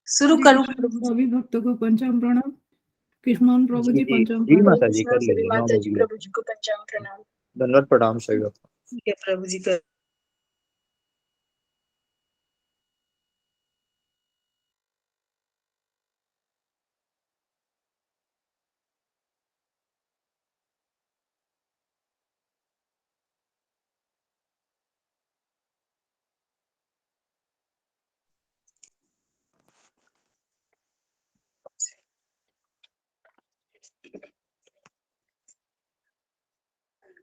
शुरू करूं? सभी भक्तों को पंचांग प्रणाम। कृष्णान प्रभु जी पंचांग जी प्रणाम। माता जी कर सभी लीजिए। माता जी प्रभु जी को पंचांग प्रणाम। धन्यवाद प्रणाम सभी भक्तों। ठीक है प्रभु जी कर।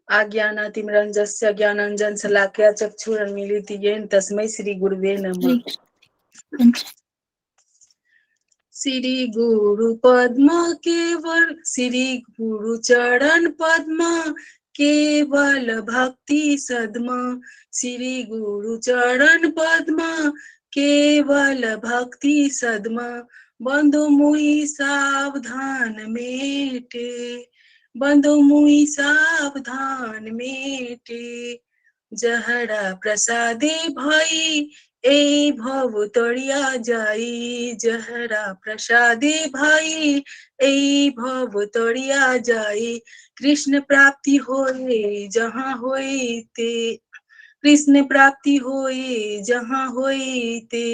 आज्ञानातिमिरञ्जस्य ज्ञानाञ्जनशलाकया चक्षुरुन्मीलितं येन तस्मै श्री गुरुवे नमः। श्री गुरु पद्म केवल श्री गुरु चरण पद्म केवल भक्ति सद्म श्री गुरु चरण पद्म केवल भक्ति सद्म बंधु मुहि सावधान मेटे बंधु मुहि सावधान मेटे जहरा प्रसादे भई ए भव तरिया जाई जहरा प्रसादे भाई ए भव तरिया जाई कृष्ण प्राप्ति होए जहाँ होए ते कृष्ण प्राप्ति होए जहाँ होए ते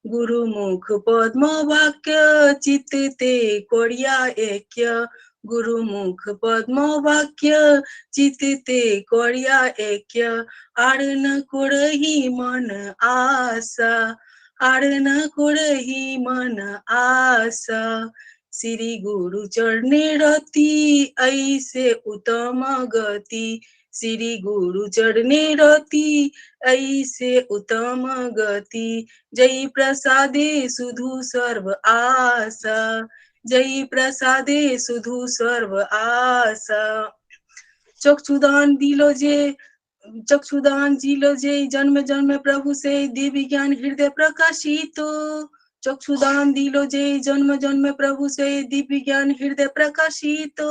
गुरुमुख पद्म वाक्य चित्ते कोरिया ऐक्य गुरुमुख पद्म वाक्य चित्ते कोरिया ऐक्य আর না করহি मन आशा আর না করহি मन आशा श्री गुरु चरणे रति ऐसे उत्तम गति श्री गुरु चरणे रति ऐसे उत्तम गति जय प्रसादे सुधु सर्व आशा जय प्रसादे सुधु सर्व आशा चक्षुदान दिलो जे चक्षुदान जिलो जे जन्म जन्म प्रभु से दिव्य ज्ञान हृदय प्रकाशित चक्षुदान दिलो जे जन्म जन्म प्रभु से दिव्य ज्ञान हृदय प्रकाशित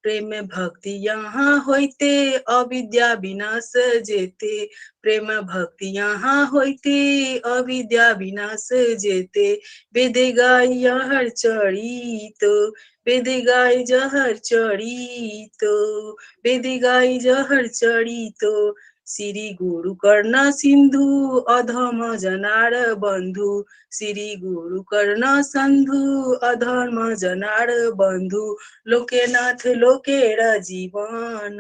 प्रेम भक्ति यहाँ होते अविद्या विनाश जेते प्रेम भक्ति यहाँ होते अविद्या विनाश जेते वेदे गाय यहर चरित वेदे गाय जहर चरित वेदे गाय जहर चरित श्री गुरु कर्ण सिंधु अधम जनार बंधु श्री गुरु कर्ण सिंधु अधम जनार बंधु लोकेनाथ लोकेर जीवन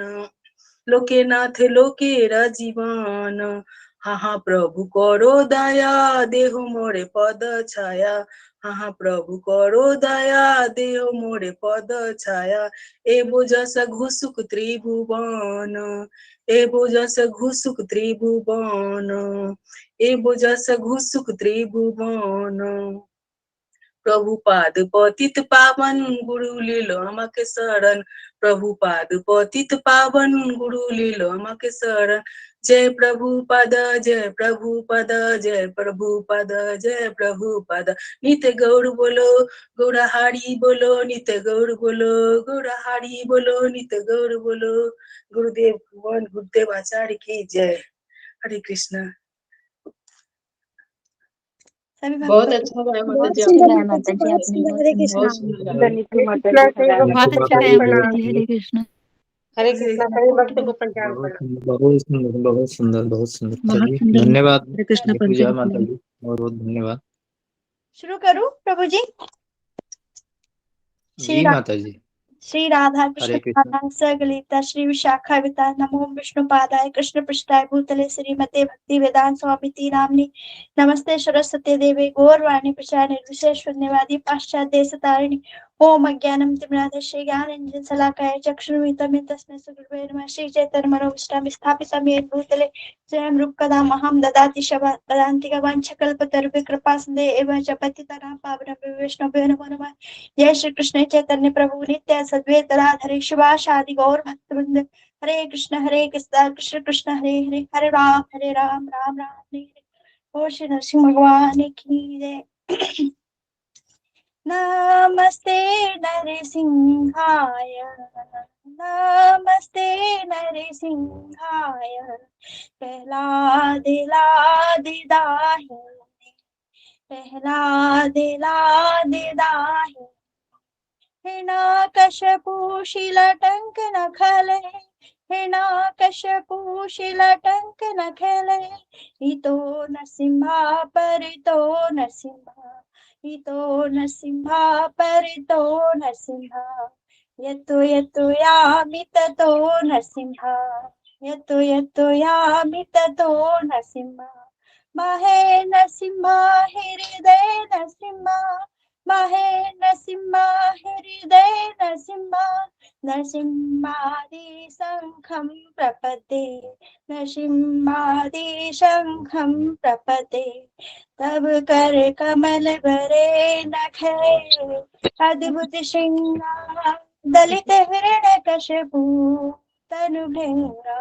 लोकेनाथ लोकेर जीवन हाँ प्रभु करो दया देहो मोरे पद छाया हाँ प्रभु करो दया देहो मोरे पद छाया ए बोजस घुसुक त्रिभुवन ए बोजस घुसुक त्रिभुवन ए बोजस घुसुक त्रिभुवन प्रभुपाद पतित पावन गुरु लीलो हमके शरण प्रभुपाद पतित पावन गुरु लीलो हमके शरण जय प्रभुपाद जय प्रभुपाद जय प्रभुपाद जय प्रभुपाद नित्य गौर बोलो गौरहारी बोलो नित्य गौर बोलो गौरहारी बोलो नित्य गौर बोलो गुरुदेव भगवान गुरुदेव आचार्य की जय। हरे कृष्णा। बहुत अच्छा गाया माता जी आपने। हरे कृष्णा। बहुत अच्छा गाया माता जी। हरे कृष्ण। हरे कृष्णा। सभी भक्तों को पंचांग प्रणाम। बहुत सुंदर बहुत सुंदर बहुत सुंदर। बहुत चलिए सुंदर। धन्यवाद हरे कृष्ण पूजा पंचांग माता जी बहुत बहुत धन्यवाद। शुरू करूं प्रभु जी? जी माता जी। श्री राधा हरे कृष्ण कृष्ण। पादाय सगलिता श्री विशाखा विता नमो विष्णु पादाय कृष्ण पृष्ठाय भूतले श्रीमते भक्ति वेदांत स्वामी नामनी नमस्ते सरस्वती देवे गौरवाणी प्रचार निर्विशेष शून्यवादी पाश्चात्य देश तारिणी ओम अज्ञानम तिमिराधस्य ज्ञानंजन शलाकाय चक्षुरुमितं तस्मै श्रीगुरुवे नमः श्री चैतन्य मनोभीष्टं स्थापितं येन भूतले स्वयं रूपकदा महं ददाति शब्दान्तिका वाञ्छकल्पतरुभ्यः कृपा सिन्धुभ्यः एव च पतितानां पावनेभ्यो वैष्णवेभ्यो नमो नमः। जय श्री कृष्ण चैतन्य प्रभु नित्य सद्वैत राधरे शिवासादि गौर भक्तवृंद हरे कृष्ण कृष्ण कृष्ण हरे हरे हरे राम राम राम हरे हरे। ओ श्री नरसिंह भगवान की जय। नमस्ते नरसिंहाय नमस्ते नरसिंहाय प्रहलाद लाद दाहिने प्रहलाद लाद दाहि हिरण्यकश्यपु शिलाटंक न खले हिरण्यकश्यपु शिलाटंक न खले इतो नरसिंहा परितो नरसिंहा इतो नरसिंहा परितो नरसिंहा यतो यतो यामि ततो नरसिंहा यतो यतो यामि ततो नरसिंहा महे नरसिंहा हृदय नरसिंहा महे नरसिंहा हृदय नरसिंहा नरसिंहादि शंखं प्रपदे नरसिंहादि शंखं प्रपदे तब कर कमल भरे नखे अद्भुत श्रृंगार दलित हिरण्यकश्यपु तनु ढेंगा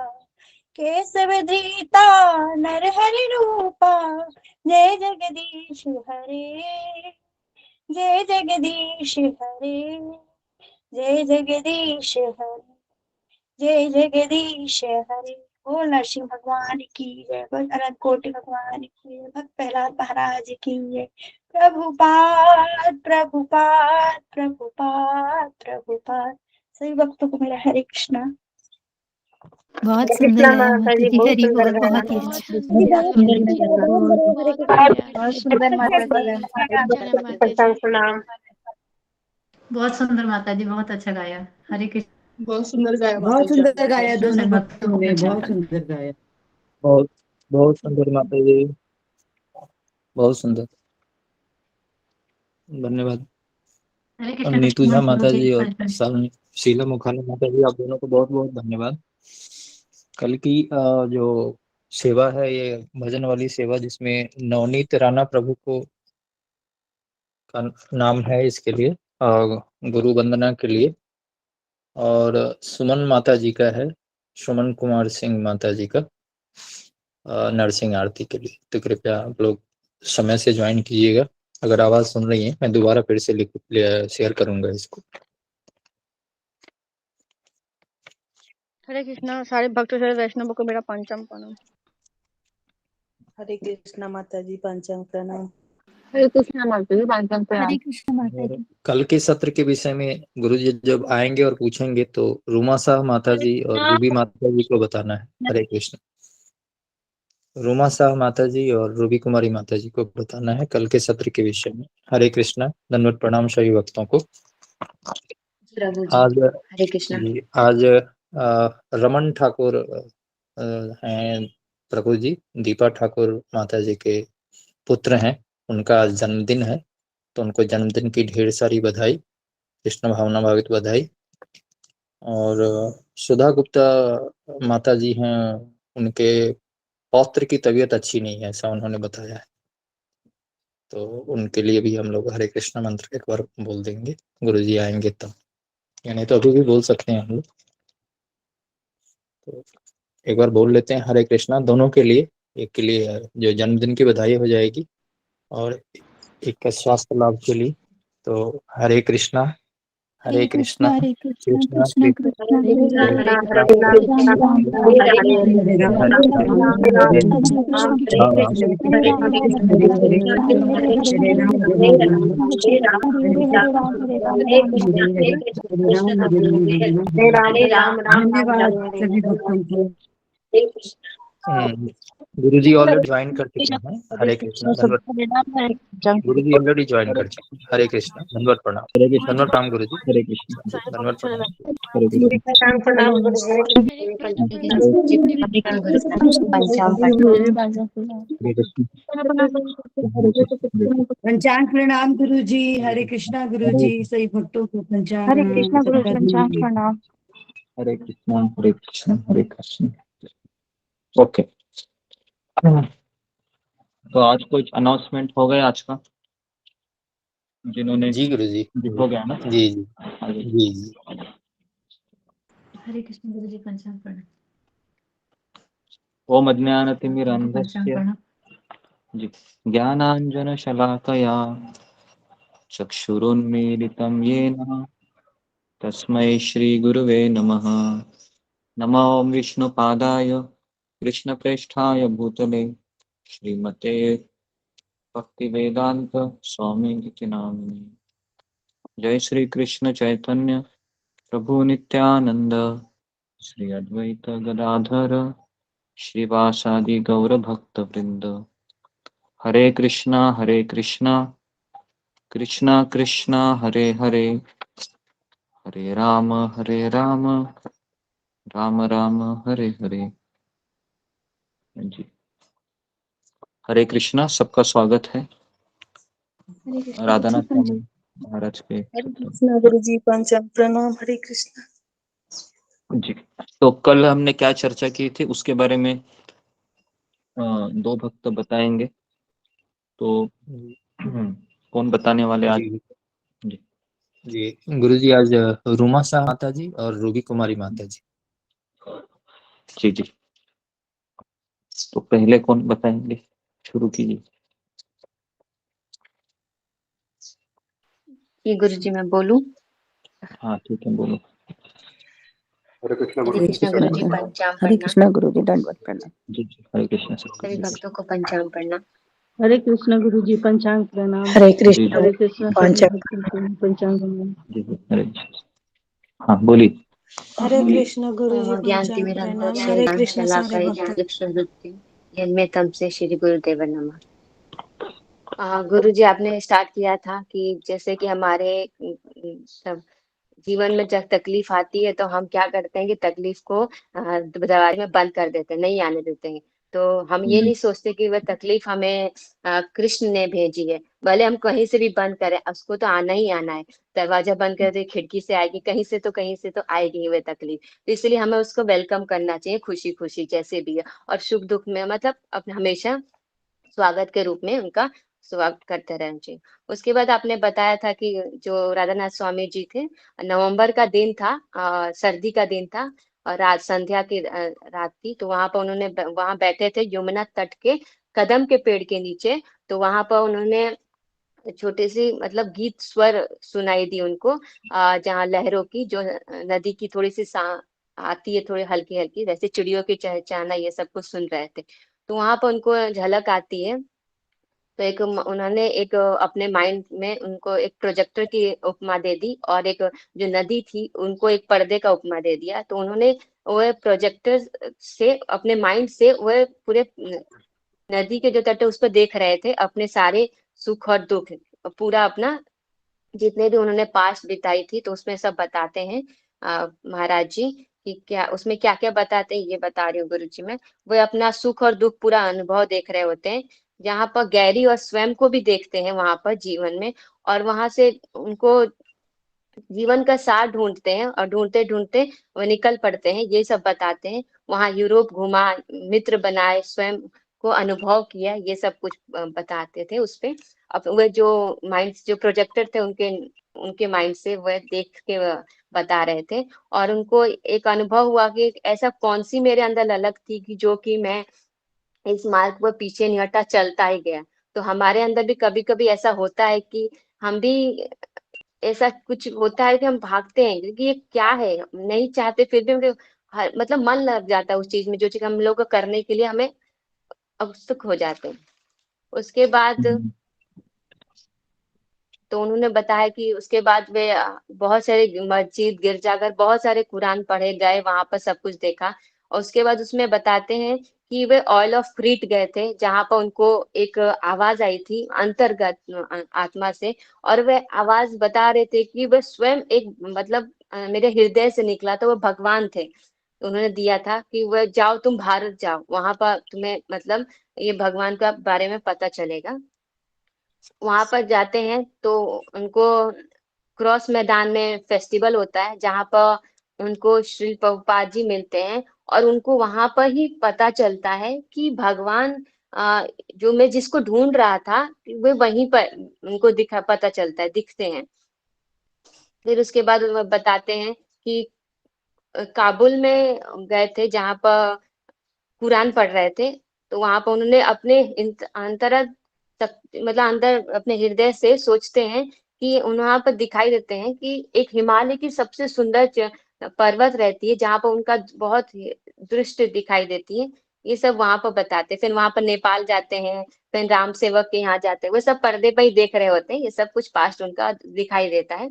केशव धृता नरहरि रूपा जय जगदीश हरे जय जगदीश हरे जय जगदीश हरे जय जगदीश हरे। बोल नरसिंह भगवान की जय, बोल अनंत कोटि भगवान की जय, भक्त प्रहलाद महाराज की जय। प्रभुपाद प्रभुपाद प्रभुपाद प्रभुपाद। सभी भक्तों को मेरा हरे कृष्णा। बहुत हरे सुंदर कृष्णा गाया माता माता जी, जी, बहुत हरि सुंदर बोल, गाया। बहुत ही अच्छा। बहुत सुंदर माता जी, प्रणाम प्रणाम। बहुत सुंदर माता जी, बहुत अच्छा गाया। हरे कृष्ण। बहुत सुंदर गाया माता बहुत जी सुंदर आपने। गाया दोनों सब भक्तों ने, अच्छा बहुत गाया। सुंदर गाया। बहुत बहुत सुंदर माता जी, बहुत सुंदर, धन्यवाद। हरे और कृष्ण। नीतूजा माता जी और कृष्ण। शीला मुखाना माता जी, आप दोनों को बहुत बहुत धन्यवाद। कल की जो सेवा है, ये भजन वाली सेवा, जिसमें नवनीत राणा प्रभु को का नाम है इसके लिए, गुरु वंदना के लिए, और सुमन माता जी का है, सुमन कुमार सिंह माता जी का नरसिंह आरती के लिए। तो कृपया आप लोग समय से ज्वाइन कीजिएगा। अगर आवाज सुन रही है, मैं दोबारा फिर से शेयर करूंगा इसको। हरे कृष्णा। सारे भक्तों से वैष्णव को मेरा पंचम प्रणाम। हरे कृष्णा माता जी, पंचांग प्रणाम। हरे कृष्णा माता जी, पंचम प्रणाम। हरे कृष्ण माता और जी। कल के सत्र के विषय में गुरु जी जब आएंगे और पूछेंगे, तो रूमा साह माता जी और रूबी माता जी को बताना है। हरे कृष्ण। रूमा साह माता जी और रूबी कुमारी माता जी को बताना है कल के सत्र के विषय में। हरे कृष्णा। धन्यवाद प्रणाम सभी भक्तों को। प्रभु जी, आज हरे कृष्णा। जी, आज रमन ठाकुर हैं प्रभु जी, दीपा ठाकुर माता जी के पुत्र हैं। उनका आज जन्मदिन है, तो उनको जन्मदिन की ढेर सारी बधाई, कृष्ण भावना भावित बधाई। और सुधा गुप्ता माता जी हैं, उनके पौत्र की तबीयत अच्छी नहीं है, ऐसा उन्होंने बताया है। तो उनके लिए भी हम लोग हरे कृष्ण मंत्र एक बार बोल देंगे, गुरु जी आएंगे तब, यानी तो अभी भी बोल सकते हैं हम लोग। तो एक बार बोल लेते हैं हरे कृष्णा दोनों के लिए। एक के लिए जो जन्मदिन की बधाई हो जाएगी, और एक का स्वास्थ्य लाभ के लिए। तो हरे कृष्णा हरे कृष्णा हरे कृष्णा कृष्णा कृष्णा कृष्ण कृष्णा हरे हरे कृष्णा, हरे हरे कृष्णा, राम राम हरे हरे हरे, हरे हरे राम, राम हरे राम, राम हरे राम, हरे राम राम हरे हरे, हरे हरे राम हरे, राम हरे हरे हरे हरे, हरे हरे हरे हरे हरे राम, हरे हरे हरे राम, हरे राम, हरे राम हरे राम कृष्ण, हरे हरे हरे कृष्ण, हरे राम, कृष्ण हरे राम, हरे हरे राम, हरे, हरे राम, राम राम, धन्यवाद हरे सभी हरे, भक्तों को। हरे कृष्ण। गुरु जी ऑलरेडी ज्वाइन कर चुके हैं। हरे कृष्णा। धन्यवाद। गुरु जी ऑलरेडी ज्वाइन कर चुके हैं। हरे कृष्णा। धन्यवाद प्रणाम। धन्यवाद प्रणाम गुरु जी। हरे कृष्णा। धन्यवाद प्रणाम। हरे कृष्णा। प्रणाम प्रणाम गुरु जी, हरे कृष्ण, पंचाम हरे कृष्णा। पंचांग प्रणाम गुरु जी, हरे कृष्णा गुरु जी, सभी भक्तों को पंचांग हरे प्रणाम कृष्णा गुरु जी, सबका पंचांग धन्यवाद। प्रणाम। हरे कृष्णा। हरे कृष्णा। हरे कृष्णा। ओके, तो आज कुछ अनाउंसमेंट हो गया आज का, जिन्होंने जी गुरु जी। हो गया ना। जी जी जी जी। हरे कृष्ण गुरु जी, पंचांग प्रणाम। ओम अज्ञानतिमिरान्धस्य पंचांग प्रणाम। जी, ज्ञानाञ्जनशलाकया चक्षुरुन्मीलितं येन तस्मै श्रीगुरुवे नमः। नमो विष्णुपादाय कृष्णप्रेष्ठाय भूतले श्रीमते भक्ति वेदांत स्वामी जी नामिने। जय श्री कृष्ण चैतन्य प्रभु नित्यानंद, श्री अद्वैत गदाधर श्रीवासादि गौर भक्त वृंद। हरे कृष्णा कृष्णा कृष्णा हरे हरे, हरे राम राम राम हरे हरे। जी, हरे कृष्णा, सबका स्वागत है राधानाथ स्वामी महाराज के। हरे कृष्णा गुरु जी, पंचांग प्रणाम। हरे कृष्णा जी, तो कल हमने क्या चर्चा की थी उसके बारे में दो भक्त बताएंगे, तो कौन बताने वाले आज? जी जी गुरुजी, आज रूमा शाह माता जी और रूबी कुमारी माता जी। जी जी, तो पहले कौन बताएंगे? शुरू कीजिए। ये गुरुजी मैं बोलूं? हाँ ठीक है, बोलो। हरे कृष्णा हरे गुरु कृष्णा गुरुजी, पंचांग हरे प्रणाम। कृष्णा गुरुजी, दंडवत प्रणाम। जी जी, हरे कृष्णा सभी भक्तों को पंचांग प्रणाम। हरे कृष्ण गुरु जी, पंचांग प्रणाम। हरे जी कृष्ण जी हरे कृष्ण सभी पंचांग भक्तों को पंचांग प्रणाम। जी जी, हरे कृष्णा। हाँ बोलिए। हरे कृष्ण गुरु जी, ओम ज्ञान पंचांग तिमिरंधस्य प्रणाम। हरे ज्ञान कृष्ण सारे शलाकया भक्तों। चक्षुरुन्मीलितं येन मे तमसे श्री गुरुदेव नमः। गुरु जी, आपने स्टार्ट किया था कि जैसे कि हमारे सब जीवन में जब तकलीफ आती है तो हम क्या करते हैं कि तकलीफ को दरवाजे में बंद कर देते हैं, नहीं आने देते हैं। तो हम ये नहीं सोचते कि वह तकलीफ हमें कृष्ण ने भेजी है। भले हम कहीं से भी बंद करें, उसको तो आना ही आना है। दरवाजा बंद कर दे, खिड़की से आएगी, कहीं से तो आएगी ही वह तकलीफ। तो इसलिए हमें उसको वेलकम करना चाहिए, खुशी खुशी जैसे भी है। और सुख दुख में मतलब अपने हमेशा स्वागत के रूप में उनका स्वागत करते रहना चाहिए। उसके बाद आपने बताया था कि जो राधानाथ स्वामी जी थे, नवंबर का दिन था, सर्दी का दिन था और रात संध्या की रात थी। तो वहां पर उन्होंने वहां बैठे थे यमुना तट के कदम के पेड़ के नीचे। तो वहां पर उन्होंने छोटी सी मतलब गीत स्वर सुनाई दी उनको, जहाँ लहरों की जो नदी की थोड़ी सी आती है, थोड़ी हल्की हल्की, जैसे चिड़ियों की चहचहाना, ये सब कुछ सुन रहे थे। तो वहां पर उनको झलक आती है। तो उन्होंने एक अपने माइंड में उनको एक प्रोजेक्टर की उपमा दे दी और एक जो नदी थी उनको एक पर्दे का उपमा दे दिया। तो उन्होंने वह प्रोजेक्टर से अपने माइंड से वह पूरे नदी के जो तट है उस पर देख रहे थे अपने सारे सुख और दुख, पूरा अपना जितने भी उन्होंने पास बिताई थी। तो उसमें सब बताते हैं महाराज जी कि क्या उसमें क्या क्या बताते हैं, ये बता रही हूँ गुरु जी मैं। वो अपना सुख और दुख पूरा अनुभव देख रहे होते हैं, जहाँ पर गैरी और स्वयं को भी देखते हैं वहां पर जीवन में। और वहां से उनको जीवन का सार ढूंढते हैं और ढूंढते ढूंढते वो निकल पड़ते हैं, ये सब बताते हैं। वहां यूरोप घुमा, मित्र बनाए, स्वयं को अनुभव किया, ये सब कुछ बताते थे उसपे। अब वह जो माइंड जो प्रोजेक्टर थे उनके उनके माइंड से वह देख के बता रहे थे। और उनको एक अनुभव हुआ कि ऐसा कौन सी मेरे अंदर ललक थी कि जो कि मैं इस मार्ग पर पीछे नहीं हटा, चलता ही गया। तो हमारे अंदर भी कभी कभी ऐसा होता है कि हम भी ऐसा कुछ होता है कि हम भागते हैं क्योंकि ये क्या है, हम नहीं चाहते फिर भी मतलब मन लग जाता है उस चीज में, जो चीज हम लोग को करने के लिए हमें उत्सुक हो जाते हैं। उसके बाद तो उन्होंने बताया कि उसके बाद वे बहुत सारे मस्जिद, गिरजाघर, बहुत सारे कुरान पढ़े गए, वहां पर सब कुछ देखा। और उसके बाद उसमें बताते हैं कि वे ऑयल ऑफ क्रीट गए थे, जहां पर उनको एक आवाज आई थी अंतर्गत आत्मा से। और वे आवाज बता रहे थे कि वे स्वयं एक मतलब मेरे हृदय से निकला था, वो भगवान थे। उन्होंने दिया था कि वह जाओ, तुम भारत जाओ, वहां पर तुम्हें मतलब ये भगवान का बारे में पता चलेगा। वहां पर जाते हैं तो उनको क्रॉस मैदान में फेस्टिवल होता है, जहाँ पर उनको श्री प्रभुपाद जी मिलते हैं। और उनको वहां पर ही पता चलता है कि भगवान जो मैं जिसको ढूंढ रहा था वे वहीं पर उनको पता चलता है, दिखते हैं। फिर उसके बाद वो बताते हैं कि काबुल में गए थे, जहाँ पर कुरान पढ़ रहे थे। तो वहां पर उन्होंने अपने मतलब अंदर अपने हृदय से सोचते हैं कि वहां पर दिखाई देते हैं कि एक हिमालय की सबसे सुंदर पर्वत रहती है, जहाँ पर उनका बहुत दृष्टि दिखाई देती है। ये सब वहां पर बताते। फिर वहां पर नेपाल जाते हैं, फिर राम सेवक के यहाँ जाते हैं, वो सब पर्दे पर ही देख रहे होते हैं, ये सब कुछ पास्ट उनका दिखाई देता है।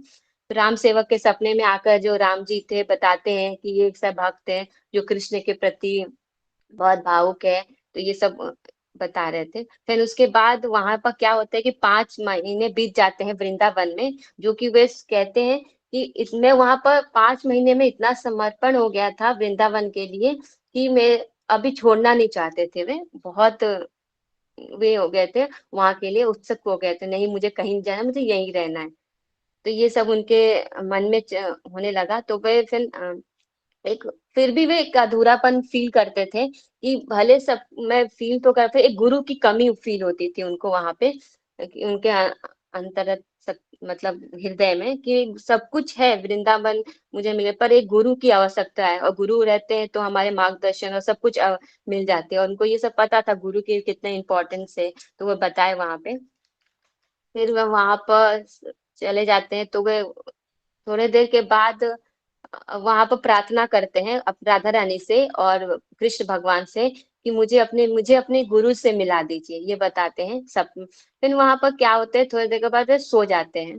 राम सेवक के सपने में आकर जो राम जी थे बताते हैं कि ये सब भक्त है जो कृष्ण के प्रति बहुत भावुक है, तो ये सब बता रहे थे। फिर उसके बाद वहां पर क्या होता है कि 5 महीने बीत जाते हैं वृंदावन में, जो कि वे कहते हैं कि इसमें वहां पर 5 महीने में इतना समर्पण हो गया था वृंदावन के लिए कि मैं अभी छोड़ना नहीं चाहते थे। वे बहुत वे हो गए थे वहां के लिए, उत्सुक हो गए थे, नहीं मुझे कहीं नहीं जाना, मुझे यहीं रहना है। तो ये सब उनके मन में होने लगा। तो वे फिर एक फिर भी वे एक अधूरापन फील करते थे कि भले सब मैं फील तो करते, एक गुरु की कमी फील होती थी उनको वहां पे, कि उनके अंतर मतलब हृदय में कि सब कुछ है वृंदावन मुझे मिले, पर एक गुरु की आवश्यकता है, और गुरु रहते हैं तो हमारे मार्गदर्शन और सब कुछ मिल जाते हैं। और उनको ये सब पता था गुरु की कितने इम्पोर्टेंस है, तो वो बताए वहां पे। फिर वह वहां पर चले जाते हैं, तो वे थोड़े देर के बाद वहां पर प्रार्थना करते हैं राधा रानी से और कृष्ण भगवान से कि मुझे अपने गुरु से मिला दीजिए, ये बताते हैं सब। फिर वहां पर क्या होता है, थोड़ी देर के बाद वे सो जाते हैं।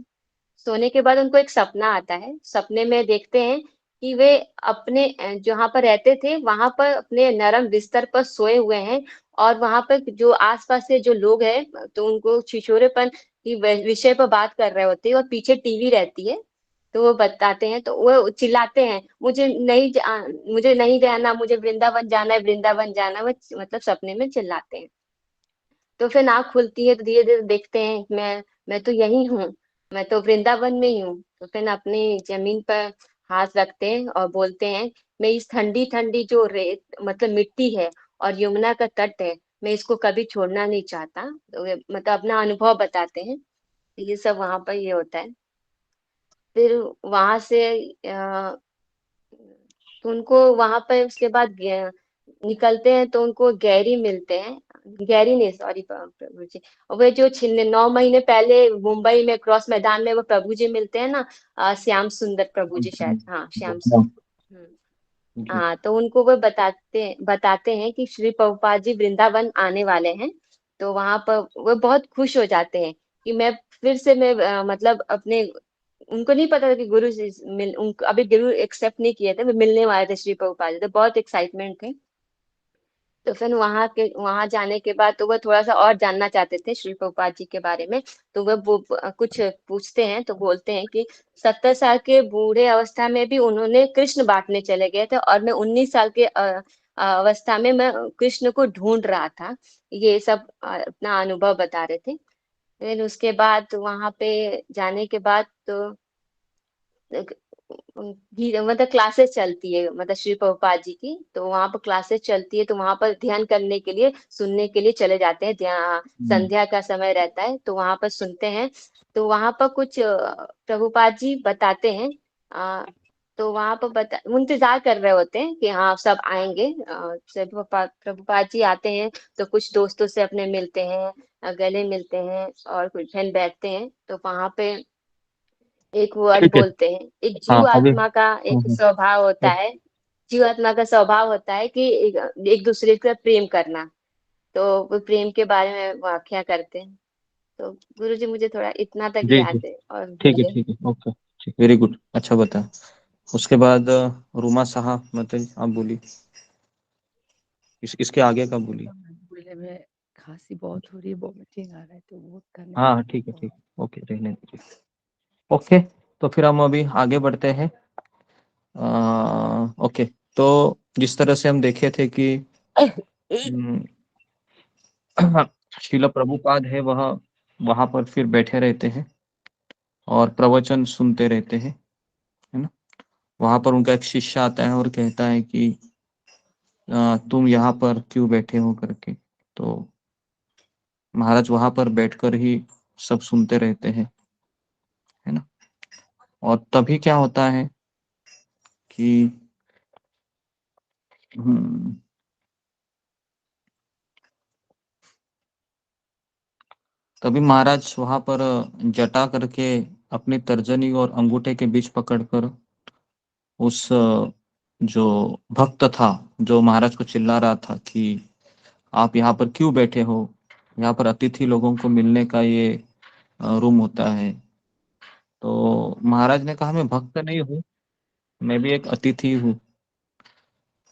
सोने के बाद उनको एक सपना आता है। सपने में देखते हैं कि वे अपने जहाँ पर रहते थे वहां पर अपने नरम बिस्तर पर सोए हुए हैं, और वहां पर जो आसपास से जो लोग हैं तो उनको छिछोरेपन की विषय पर बात कर रहे होते हैं, और पीछे टीवी रहती है। तो वो बताते हैं, तो वो चिल्लाते हैं, मुझे नहीं जाना, मुझे वृंदावन जाना है, वृंदावन जाना है। वो मतलब सपने में चिल्लाते हैं। तो फिर आँख खुलती है तो धीरे धीरे देखते हैं मैं तो यही हूँ, मैं तो वृंदावन में ही हूँ। तो फिर अपनी जमीन पर हाथ रखते हैं और बोलते हैं, मैं इस ठंडी ठंडी जो रेत मतलब मिट्टी है और यमुना का तट है, मैं इसको कभी छोड़ना नहीं चाहता। तो वे मतलब अपना अनुभव बताते हैं। ये सब वहां पर ये होता है। फिर वहां से तो उनको वहां पर उसके बाद निकलते हैं तो उनको गैरी मिलते हैं, गैरी नहीं सॉरी प्रभु जी, और वे जो 9 महीने पहले मुंबई में क्रॉस मैदान में वो प्रभु जी मिलते हैं ना, श्याम सुंदर प्रभु जी, शायद हाँ श्याम सुंदर। हाँ, तो उनको वो बताते हैं कि श्री प्रभुपाद जी वृंदावन आने वाले हैं। तो वहां पर वो बहुत खुश हो जाते हैं कि मैं फिर से मैं मतलब अपने, उनको नहीं पता था कि गुरु से उनको अभी गुरु एक्सेप्ट नहीं किए थे, वो मिलने वाले थे श्री प्रभुपाद जी, तो बहुत एक्साइटमेंट थे। तो फिर वहां जाने के बाद तो वह थोड़ा सा और जानना चाहते थे श्री प्रभुपाद जी के बारे में। तो वह कुछ पूछते हैं, तो बोलते हैं कि 70 साल के बूढ़े अवस्था में भी उन्होंने कृष्ण बांटने चले गए थे, और मैं 19 साल के अवस्था में मैं कृष्ण को ढूंढ रहा था। ये सब अपना अनुभव बता रहे थे। फिर उसके बाद वहां पे जाने के बाद तो मतलब क्लासेस चलती है, मतलब श्री प्रभुपाद जी की, तो वहां पर क्लासेस चलती है, तो वहां पर ध्यान करने के लिए सुनने के लिए चले जाते हैं। संध्या का समय रहता है तो वहां पर सुनते हैं। तो वहां पर कुछ प्रभुपाद जी बताते हैं। तो वहां पर इंतजार कर रहे होते हैं कि हाँ सब आएंगे। प्रभुपाद जी आते हैं तो कुछ दोस्तों से अपने मिलते हैं, गले मिलते हैं और कुछ फिर बैठते हैं। तो वहां पे एक वर्ड ठीक है। बोलते हैं, एक हाँ जीव अभी आत्मा का एक स्वभाव होता है, जीव आत्मा का स्वभाव होता है कि एक दूसरे से प्रेम करना। तो वो प्रेम के बारे में व्याख्या करते हैं। तो गुरुजी मुझे थोड़ा इतना तक जी जी याद है, और ठीक है बोलिए। ठीक है ओके ठीक वेरी गुड अच्छा बता। उसके बाद रूमा साहब मतलब आप बोली इसके आगे का बोली। बोलने में खांसी बहुत हो रही है, वॉमिटिंग आ रहा है, तो वो करने में हाँ ठीक है ओके रहने दीजिए। ओके तो फिर हम अभी आगे बढ़ते हैं। ओके तो जिस तरह से हम देखे थे कि शीला प्रभुपाद है वह वहां पर फिर बैठे रहते हैं और प्रवचन सुनते रहते हैं, है ना। वहां पर उनका एक शिष्य आता है और कहता है कि तुम यहाँ पर क्यों बैठे हो करके। तो महाराज वहां पर बैठकर ही सब सुनते रहते हैं, है ना। और तभी क्या होता है कि तभी महाराज वहां पर जटा करके अपनी तर्जनी और अंगूठे के बीच पकड़कर उस जो भक्त था जो महाराज को चिल्ला रहा था कि आप यहाँ पर क्यों बैठे हो? यहाँ पर अतिथि लोगों को मिलने का ये रूम होता है। तो महाराज ने कहा, मैं भक्त नहीं हूँ, मैं भी एक अतिथि हूँ।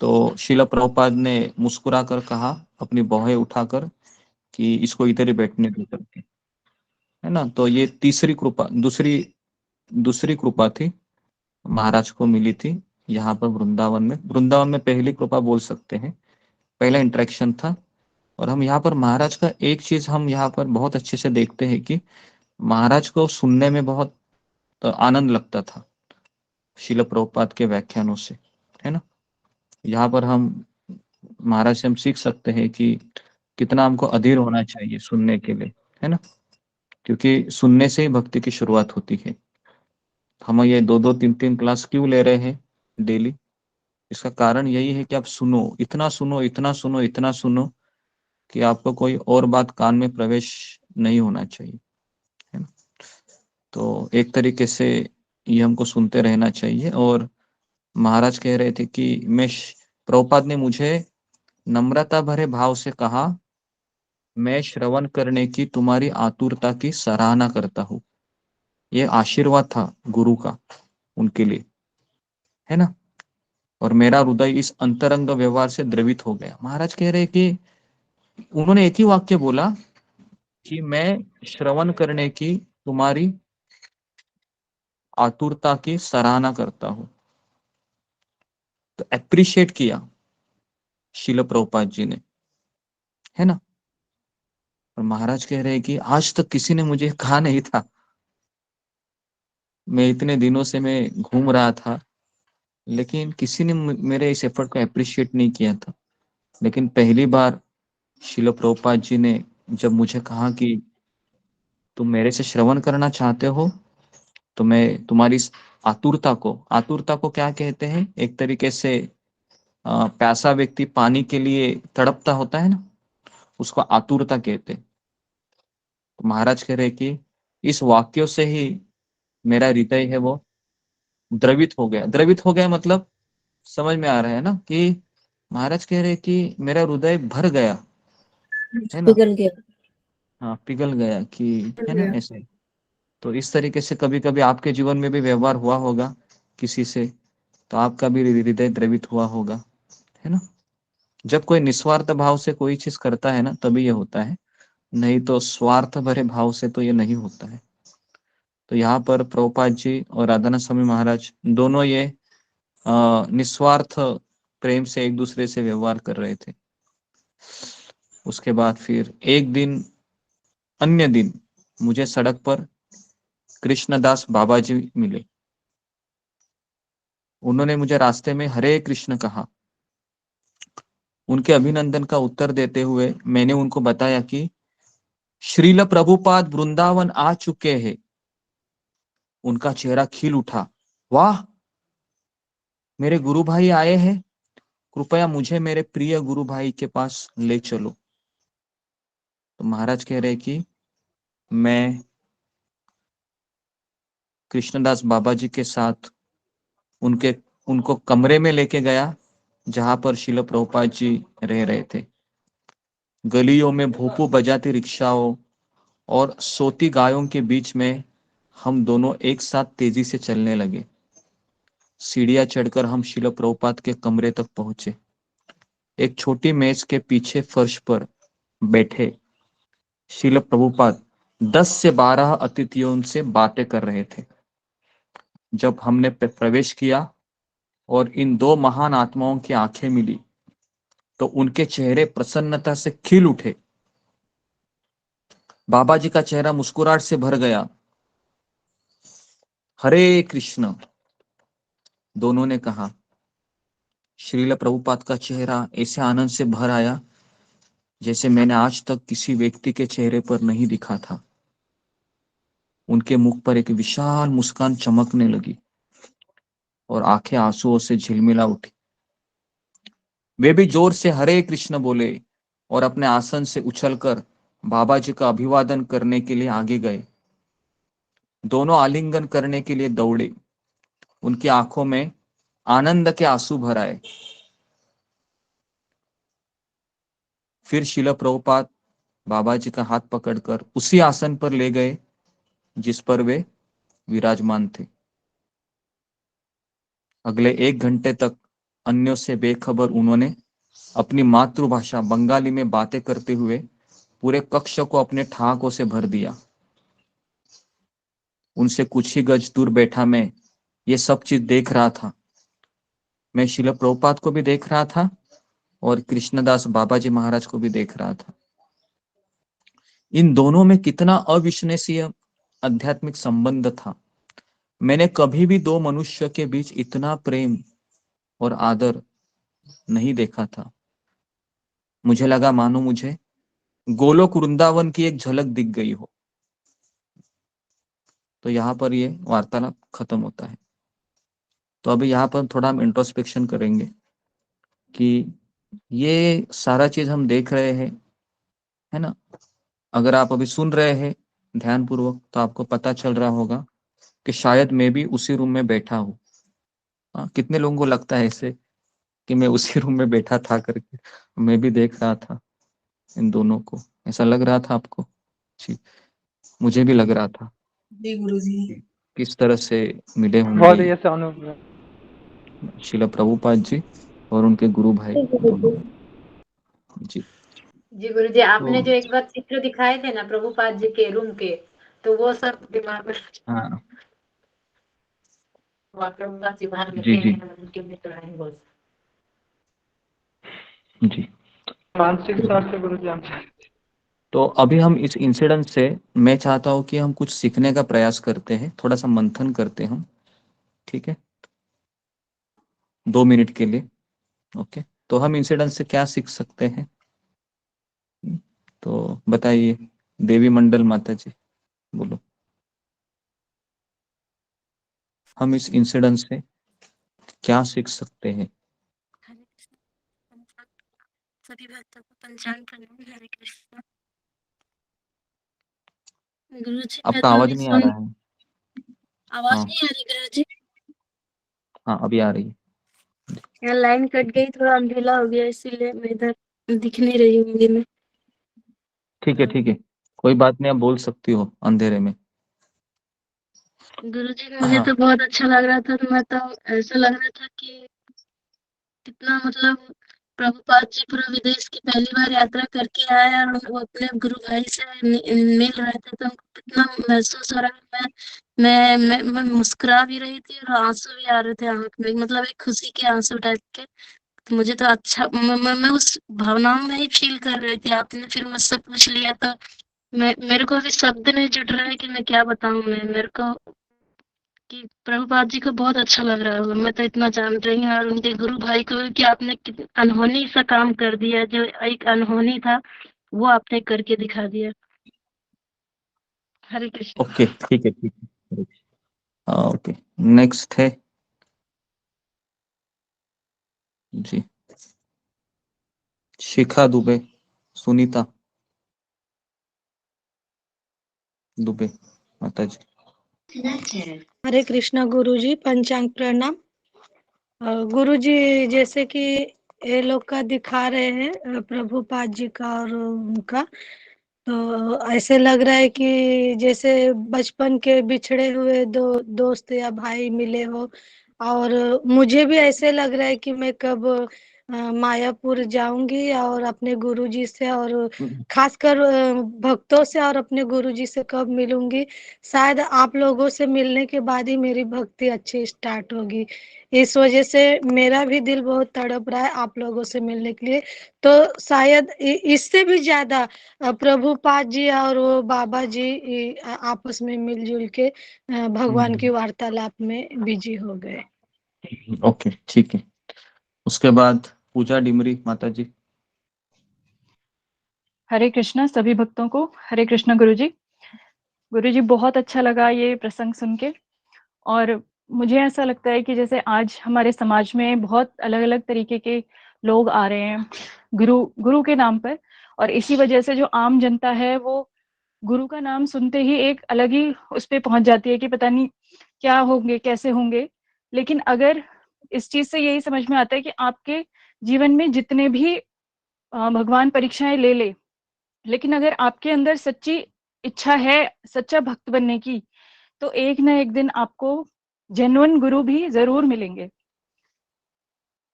तो शिला प्रभुपाद ने मुस्कुरा कर कहा, अपनी भौहें उठाकर, कि इसको इधर ही बैठने दो करके, है ना। तो ये तीसरी कृपा, दूसरी कृपा थी, महाराज को मिली थी यहाँ पर वृंदावन में पहली कृपा बोल सकते हैं, पहला इंटरेक्शन था। और हम यहाँ पर महाराज का एक चीज हम यहाँ पर बहुत अच्छे से देखते हैं कि महाराज को सुनने में बहुत आनंद लगता था शिला प्रभुपाद के व्याख्यानों से, है ना। यहाँ पर हम महाराज से हम सीख सकते हैं कि कितना हमको अधीर होना चाहिए सुनने के लिए, है ना, क्योंकि सुनने से ही भक्ति की शुरुआत होती है। हम ये 2-2, 3-3 क्लास क्यों ले रहे हैं डेली? इसका कारण यही है कि आप सुनो, इतना सुनो, इतना सुनो, इतना सुनो कि आपको कोई और बात कान में प्रवेश नहीं होना चाहिए, है ना। तो एक तरीके से ये हमको सुनते रहना चाहिए। और महाराज कह रहे थे कि प्रभुपाद ने मुझे नम्रता भरे भाव से कहा, मैं श्रवण करने की तुम्हारी आतुरता की सराहना करता हूँ। ये आशीर्वाद था गुरु का उनके लिए, है ना। और मेरा हृदय इस अंतरंग व्यवहार से द्रवित हो गया। महाराज कह रहे कि उन्होंने एक ही वाक्य बोला कि मैं श्रवण करने की तुम्हारी आतुरता की सराहना करता हूं। तो एप्रिशिएट किया शिल प्रभुपाद जी ने, है ना। और महाराज कह रहे हैं कि आज तक किसी ने मुझे कहा नहीं था, मैं इतने दिनों से मैं घूम रहा था, लेकिन किसी ने मेरे इस एफर्ट को एप्रिशिएट नहीं किया था। लेकिन पहली बार शिल प्रभुपाद जी ने जब मुझे कहा कि तुम मेरे से श्रवण करना चाहते हो, तो मैं तुम्हारी इस आतुरता को क्या कहते हैं, एक तरीके से प्यासा व्यक्ति पानी के लिए तड़पता होता है ना, उसको आतुरता कहते हैं। तो महाराज कह रहे कि इस वाक्यों से ही मेरा हृदय है वो द्रवित हो गया। द्रवित हो गया मतलब समझ में आ रहा है ना, कि महाराज कह रहे कि मेरा हृदय भर गया, है ना, पिघल गया। हाँ पिघल गया, कि पिघल है ना गया। ऐसे। तो इस तरीके से कभी कभी आपके जीवन में भी व्यवहार हुआ होगा किसी से, तो आपका भी हृदय द्रवित हुआ होगा, है ना। जब कोई निस्वार्थ भाव से कोई चीज करता है ना, तभी ये होता है, नहीं तो स्वार्थ भरे भाव से तो ये नहीं होता है। तो यहाँ पर प्रभुपाद जी और राधानाथ स्वामी महाराज दोनों ये निस्वार्थ प्रेम से एक दूसरे से व्यवहार कर रहे थे। उसके बाद फिर एक दिन, अन्य दिन, मुझे सड़क पर कृष्णदास बाबा जी मिले। उन्होंने मुझे रास्ते में हरे कृष्ण कहा। उनके अभिनंदन का उत्तर देते हुए मैंने उनको बताया कि श्रील प्रभुपाद वृंदावन आ चुके हैं। उनका चेहरा खिल उठा, वाह, मेरे गुरु भाई आए हैं, कृपया मुझे मेरे प्रिय गुरु भाई के पास ले चलो। तो महाराज कह रहे कि मैं कृष्णदास बाबा जी के साथ उनको कमरे में लेके गया जहां पर शिल प्रभुपाद जी रह रहे थे। गलियों में भोपू बजाती रिक्शाओं और सोती गायों के बीच में हम दोनों एक साथ तेजी से चलने लगे। सीढ़ियां चढ़कर हम शिल प्रभुपाद के कमरे तक पहुंचे। एक छोटी मेज के पीछे फर्श पर बैठे शिल प्रभुपाद 10 से 12 अतिथियों से बातें कर रहे थे। जब हमने प्रवेश किया और इन दो महान आत्माओं की आंखें मिली, तो उनके चेहरे प्रसन्नता से खिल उठे। बाबा जी का चेहरा मुस्कुराहट से भर गया। हरे कृष्ण, दोनों ने कहा। श्रील प्रभुपाद का चेहरा ऐसे आनंद से भर आया जैसे मैंने आज तक किसी व्यक्ति के चेहरे पर नहीं दिखा था। उनके मुख पर एक विशाल मुस्कान चमकने लगी और आंखें आंसुओं से झिलमिला उठी। वे भी जोर से हरे कृष्ण बोले और अपने आसन से उछलकर बाबा जी का अभिवादन करने के लिए आगे गए। दोनों आलिंगन करने के लिए दौड़े। उनकी आंखों में आनंद के आंसू भर आए। फिर शिला प्रभुपाद बाबा जी का हाथ पकड़कर उसी आसन पर ले गए जिस पर वे विराजमान थे। अगले 1 घंटे तक अन्यों से बेखबर उन्होंने अपनी मातृभाषा बंगाली में बातें करते हुए पूरे कक्ष को अपने ठहाकों से भर दिया। उनसे कुछ ही गज दूर बैठा मैं ये सब चीज देख रहा था। मैं शिला प्रभुपाद को भी देख रहा था और कृष्णदास बाबा जी महाराज को भी देख रहा था। इन दोनों में कितना अविश्वसनीय आध्यात्मिक संबंध था। मैंने कभी भी 2 मनुष्य के बीच इतना प्रेम और आदर नहीं देखा था। मुझे लगा मानो मुझे गोलोक वृंदावन की एक झलक दिख गई हो। तो यहाँ पर ये वार्तालाप खत्म होता है। तो अभी यहाँ पर थोड़ा हम इंट्रोस्पेक्शन करेंगे कि ये सारा चीज हम देख रहे हैं, है ना। अगर आप अभी सुन रहे हैं ध्यान पूर्वक तो आपको पता चल रहा होगा कि शायद मैं भी उसी रूम में बैठा हूँ। कितने लोगों को लगता है ऐसे कि मैं उसी रूम में बैठा था करके, मैं भी देख रहा था इन दोनों को। ऐसा लग रहा था आपको? जी, मुझे भी लग रहा था। जी गुरुजी। किस तरह से मिले बहुत होंगे ही ऐसा अनुभव। शिला प्रभुपाद जी और उनके गुरु भाई दोनों। जी जी गुरु जी, आपने जो एक बार चित्र दिखाए थे ना प्रभुपाद जी के रूम के, तो वो सब दिमाग में हाँ जी जी जी। मानसिक स्तर से गुरु जी हम तो अभी हम इस इंसिडेंट से मैं चाहता हूँ कि हम कुछ सीखने का प्रयास करते हैं, थोड़ा सा मंथन करते हैं हम, ठीक है, 2 मिनट के लिए। ओके, तो हम इंसिडेंट से क्या सीख सकते हैं? तो बताइए देवी मंडल माता जी, बोलो। हम इस इंसिडेंट से क्या सीख सकते हैं? सभी भक्तों को पंचांग प्रणाम। हरे कृष्ण। गुरु जी मैं आपका तो आवाज अभी नहीं आ सुन, रहा है। आवाज हाँ नहीं आ रही गुरु जी? हाँ अभी आ रही है। यहाँ लाइन कट गई, थोड़ा अंधेला हो गया इसीलिए मैं इधर दिख नहीं रही होंगी मैं। ठीक है ठीक है, कोई बात नहीं, आप बोल सकती हो अंधेरे में। गुरु जी मुझे तो बहुत अच्छा लग रहा था। तो मैं तो ऐसा लग रहा था कि कितना मतलब प्रभुपाद जी पूरा विदेश की पहली बार यात्रा करके आए और वो अपने गुरु भाई से मिल रहे थे। तो हमको कितना महसूस हो रहा है। मैं मुस्कुरा भी रही थी और आंसू भी आ रहे थे आंख में, मतलब एक खुशी के आंसू टाइप के। तो मुझे तो अच्छा, मैं उस भावनाओं में ही फील कर रही थी। आपने फिर मुझसे पूछ लिया तो मेरे को अभी शब्द नहीं जुट रहा है कि मैं क्या बताऊं। मेरे को कि प्रभुपाद जी को बहुत अच्छा लग रहा होगा। मैं तो इतना जान रही हूँ और उनके गुरु भाई को कि आपने अनहोनी सा काम कर दिया, जो एक अनहोनी था वो आपने करके दिखा दिया। हरे कृष्ण। ओके ठीक है ठीक है। ओके नेक्स्ट है जी शिखा दुबे, सुनीता दुबे माता जी। हरे कृष्णा गुरु जी, पंचांग प्रणाम। गुरु जी जैसे कि ये लोग का दिखा रहे हैं प्रभुपाद जी का और उनका, तो ऐसे लग रहा है कि जैसे बचपन के बिछड़े हुए दो दोस्त या भाई मिले हो। और मुझे भी ऐसे लग रहा है कि मैं कब मायापुर जाऊंगी और अपने गुरुजी से और खासकर भक्तों से और अपने गुरुजी से कब मिलूंगी। शायद आप लोगों से मिलने के बाद ही मेरी भक्ति अच्छी स्टार्ट होगी। इस वजह से मेरा भी दिल बहुत तड़प रहा है आप लोगों से मिलने के लिए। तो शायद इससे भी ज्यादा प्रभुपाद जी और वो बाबा जी आपस में मिलजुल के भगवान की वार्तालाप में बिजी हो गए। ओके ठीक है। उसके बाद पूजा डिमरी माता जी। हरे कृष्णा सभी भक्तों को। हरे कृष्णा गुरुजी। गुरुजी बहुत अच्छा लगा ये प्रसंग सुन के। और मुझे ऐसा लगता है कि जैसे आज हमारे समाज में बहुत अलग अलग तरीके के लोग आ रहे हैं गुरु के नाम पर, और इसी वजह से जो आम जनता है वो गुरु का नाम सुनते ही एक अलग ही उस पे पहुंच जाती है कि पता नहीं क्या होंगे कैसे होंगे। लेकिन अगर इस चीज से यही समझ में आता है कि आपके जीवन में जितने भी भगवान परीक्षाएं ले ले, लेकिन अगर आपके अंदर सच्ची इच्छा है सच्चा भक्त बनने की, तो एक ना एक दिन आपको जेन्युइन गुरु भी जरूर मिलेंगे।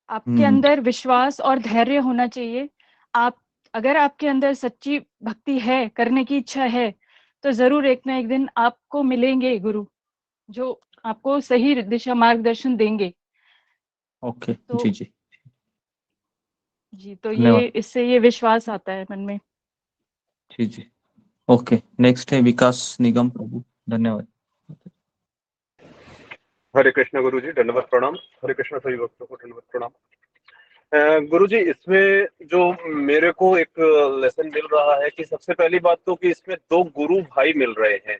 आपके अंदर विश्वास और धैर्य होना चाहिए। अगर आपके अंदर सच्ची भक्ति है, करने की इच्छा है, तो जरूर एक ना एक दिन आपको मिलेंगे गुरु जो आपको सही दिशा मार्गदर्शन देंगे। ओके, तो जी जी जी, तो धन्यवाद। ये इससे ये विश्वास आता है मन में। जी जी, ओके। नेक्स्ट है विकास निगम प्रभु, धन्यवाद। हरे कृष्ण गुरु जी, दंडवत प्रणाम। हरे कृष्ण सभी भक्तों को दंडवत प्रणाम। गुरु जी, इसमें जो मेरे को एक लेसन मिल रहा है कि सबसे पहली बात तो कि इसमें दो गुरु भाई मिल रहे हैं,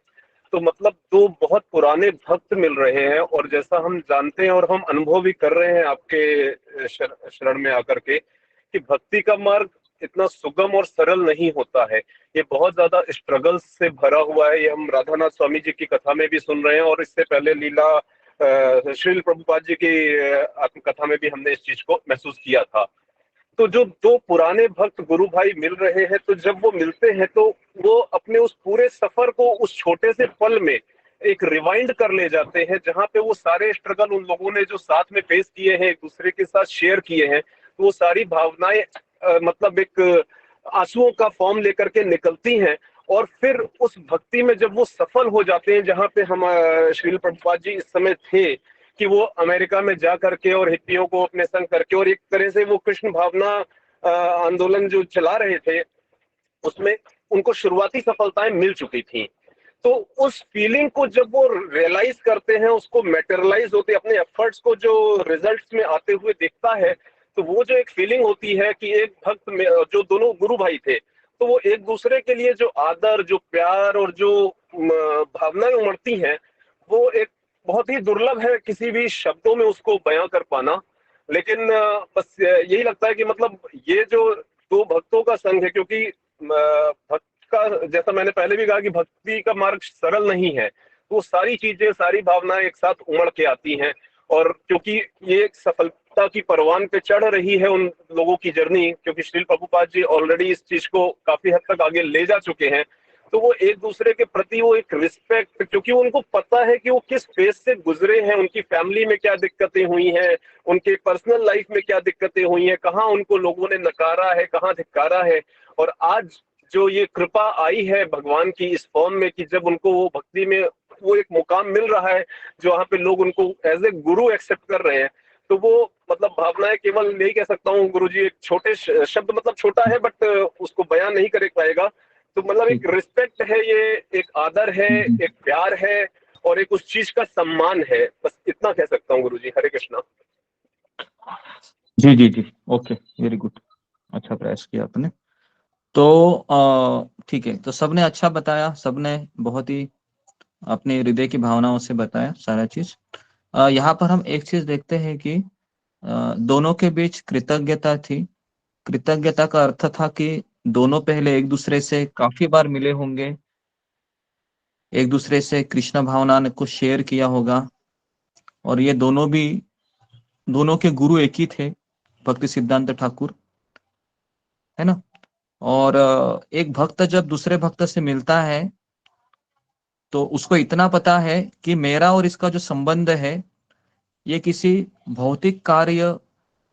तो मतलब दो बहुत पुराने भक्त मिल रहे हैं, और जैसा हम जानते हैं और हम अनुभव भी कर रहे हैं आपके शरण में आकर के कि भक्ति का मार्ग इतना सुगम और सरल नहीं होता है। ये बहुत ज्यादा स्ट्रगल्स से भरा हुआ है। ये हम राधानाथ स्वामी जी की कथा में भी सुन रहे हैं, और इससे पहले लीला श्रील प्रभुपाद जी की आत्मकथा में भी हमने इस चीज को महसूस किया था। तो जो दो पुराने भक्त गुरु भाई मिल रहे हैं, तो जब वो मिलते हैं तो वो अपने उस पूरे सफर को उस छोटे से पल में एक रिवाइंड कर ले जाते हैं, जहां पे वो सारे स्ट्रगल उन लोगों ने जो साथ में फेस किए हैं, एक दूसरे के साथ शेयर किए हैं, तो वो सारी भावनाएं मतलब एक आंसुओं का फॉर्म लेकर के निकलती हैं। और फिर उस भक्ति में जब वो सफल हो जाते हैं, जहाँ पे हम श्रील प्रभुपाद जी इस समय थे कि वो अमेरिका में जा करके और हिप्पियों को अपने संग करके और एक तरह से वो कृष्ण भावना आंदोलन जो चला रहे थे, उसमें उनको शुरुआती सफलताएं मिल चुकी थी। तो उस फीलिंग को जब वो रियलाइज करते हैं, उसको मैटेरियलाइज होते, अपने एफर्ट्स को जो रिजल्ट्स में आते हुए देखता है, तो वो जो एक फीलिंग होती है कि एक भक्त में जो दोनों गुरु भाई थे, तो वो एक दूसरे के लिए जो आदर, जो प्यार और जो भावनाएं उमड़ती हैं, वो एक बहुत ही दुर्लभ है किसी भी शब्दों में उसको बयां कर पाना। लेकिन बस यही लगता है कि मतलब ये जो दो भक्तों का संग है, क्योंकि भक्त का, जैसा मैंने पहले भी कहा कि भक्ति का मार्ग सरल नहीं है, तो सारी चीजें, सारी भावनाएं एक साथ उमड़ के आती हैं। और क्योंकि ये एक सफलता की परवान पे चढ़ रही है उन लोगों की जर्नी, क्योंकि श्रील प्रभुपाद जी ऑलरेडी इस चीज को काफी हद तक आगे ले जा चुके हैं, तो वो एक दूसरे के प्रति वो एक रिस्पेक्ट, क्योंकि उनको पता है कि वो किस फेज से गुजरे हैं, उनकी फैमिली में क्या दिक्कतें हुई हैं, उनके पर्सनल लाइफ में क्या दिक्कतें हुई हैं, कहाँ उनको लोगों ने नकारा है, कहाँ धिक्कारा है। और आज जो ये कृपा आई है भगवान की इस फॉर्म में कि जब उनको वो भक्ति में वो एक मुकाम मिल रहा है, जो वहाँ पे लोग उनको एज ए गुरु एक्सेप्ट कर रहे हैं, तो वो मतलब भावनाएं, केवल यही कह सकता हूँ गुरुजी, एक छोटे शब्द, मतलब छोटा है बट उसको बयान नहीं कर पाएगा। तो मतलब एक रिस्पेक्ट है, ये एक आदर है, एक प्यार है, और एक उस चीज का सम्मान है। बस इतना कह सकता हूँ गुरुजी। हरे कृष्णा। जी जी जी, ओके, वेरी गुड, अच्छा प्रयास किया आपने। तो ठीक है, तो सबने अच्छा बताया, सबने बहुत ही अपने हृदय की भावनाओं से बताया सारा चीज। यहाँ पर हम एक चीज देखते हैं कि दोनों के बीच कृतज्ञता थी। कृतज्ञता का अर्थ था कि दोनों पहले एक दूसरे से काफी बार मिले होंगे, एक दूसरे से कृष्ण भावना को शेयर किया होगा, और ये दोनों के गुरु एक ही थे, भक्ति सिद्धांत ठाकुर, है ना। और एक भक्त जब दूसरे भक्त से मिलता है तो उसको इतना पता है कि मेरा और इसका जो संबंध है ये किसी भौतिक कार्य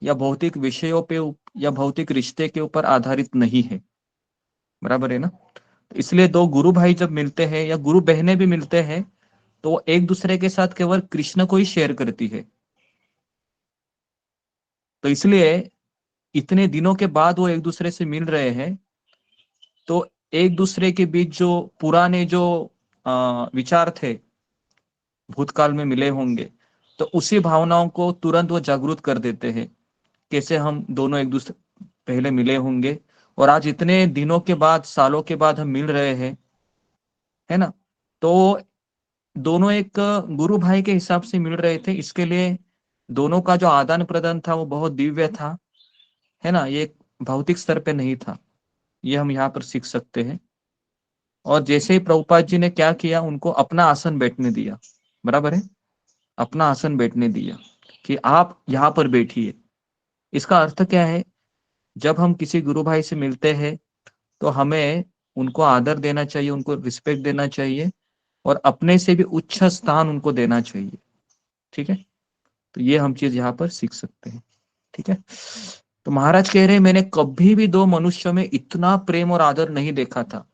या भौतिक विषयों पे या भौतिक रिश्ते के ऊपर आधारित नहीं है, बराबर है ना। इसलिए दो गुरु भाई जब मिलते हैं या गुरु बहनें भी मिलते हैं, तो एक दूसरे के साथ केवल कृष्ण को ही शेयर करती है। तो इसलिए इतने दिनों के बाद वो एक दूसरे से मिल रहे हैं, तो एक दूसरे के बीच जो पुराने जो विचार थे, भूतकाल में मिले होंगे, तो उसी भावनाओं को तुरंत वो जागरूक कर देते हैं। कैसे हम दोनों एक दूसरे पहले मिले होंगे और आज इतने दिनों के बाद, सालों के बाद हम मिल रहे हैं, है ना। तो दोनों एक गुरु भाई के हिसाब से मिल रहे थे, इसके लिए दोनों का जो आदान प्रदान था वो बहुत दिव्य था, है ना। ये भौतिक स्तर पे नहीं था, ये हम यहाँ पर सीख सकते हैं। और जैसे ही प्रभुपाद जी ने क्या किया, उनको अपना आसन बैठने दिया, बराबर है, अपना आसन बैठने दिया कि आप यहाँ पर बैठिए। इसका अर्थ क्या है, जब हम किसी गुरु भाई से मिलते हैं तो हमें उनको आदर देना चाहिए, उनको रिस्पेक्ट देना चाहिए और अपने से भी उच्च स्थान उनको देना चाहिए। ठीक है, तो ये हम चीज यहाँ पर सीख सकते हैं। ठीक है, तो महाराज कह रहे हैं मैंने कभी भी दो मनुष्यों में इतना प्रेम और आदर नहीं देखा था।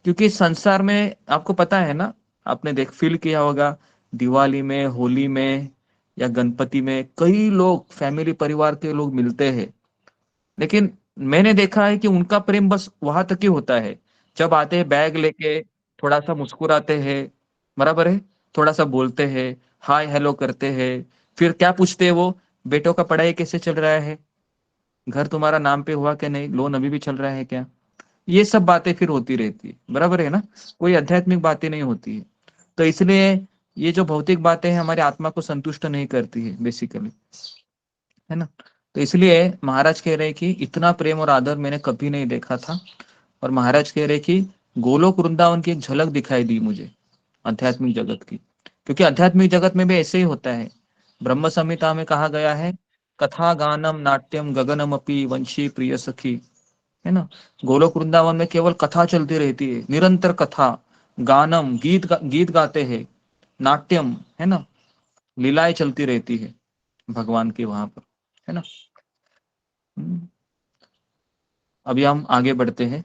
क्योंकि संसार में आपको पता है ना, आपने फील किया होगा, दिवाली में, होली में या गणपति में कई लोग फैमिली परिवार के लोग मिलते हैं, लेकिन मैंने देखा है कि उनका प्रेम बस वहां तक ही होता है। जब आते हैं बैग लेके थोड़ा सा मुस्कुराते हैं, बराबर है, थोड़ा सा बोलते हैं, हाय हेलो करते हैं, फिर क्या पूछते हैं वो, बेटों का पढ़ाई कैसे चल रहा है, घर तुम्हारा नाम पे हुआ क्या, नहीं लोन अभी भी चल रहा है क्या, ये सब बातें फिर होती रहती है, बराबर है ना, कोई आध्यात्मिक बातें नहीं होती है। तो इसलिए ये जो भौतिक बातें हैं हमारी आत्मा को संतुष्ट नहीं करती है बेसिकली, है ना। तो इसलिए महाराज कह रहे कि इतना प्रेम और आदर मैंने कभी नहीं देखा था। और महाराज कह रहे कि गोलोक वृंदावन की एक झलक दिखाई दी मुझे आध्यात्मिक जगत की, क्योंकि आध्यात्मिक जगत में भी ऐसे ही होता है। ब्रह्म संहिता में कहा गया है, कथा गानम नाट्यम गगनम अपि वंशी प्रिय सखी, है ना। गोलोक वृंदावन में केवल कथा चलती रहती है, निरंतर कथा, गानम गीत गाते हैं, नाट्यम, है ना, लीलाएं चलती रहती है भगवान की वहां पर, है ना। अभी हम आगे बढ़ते हैं।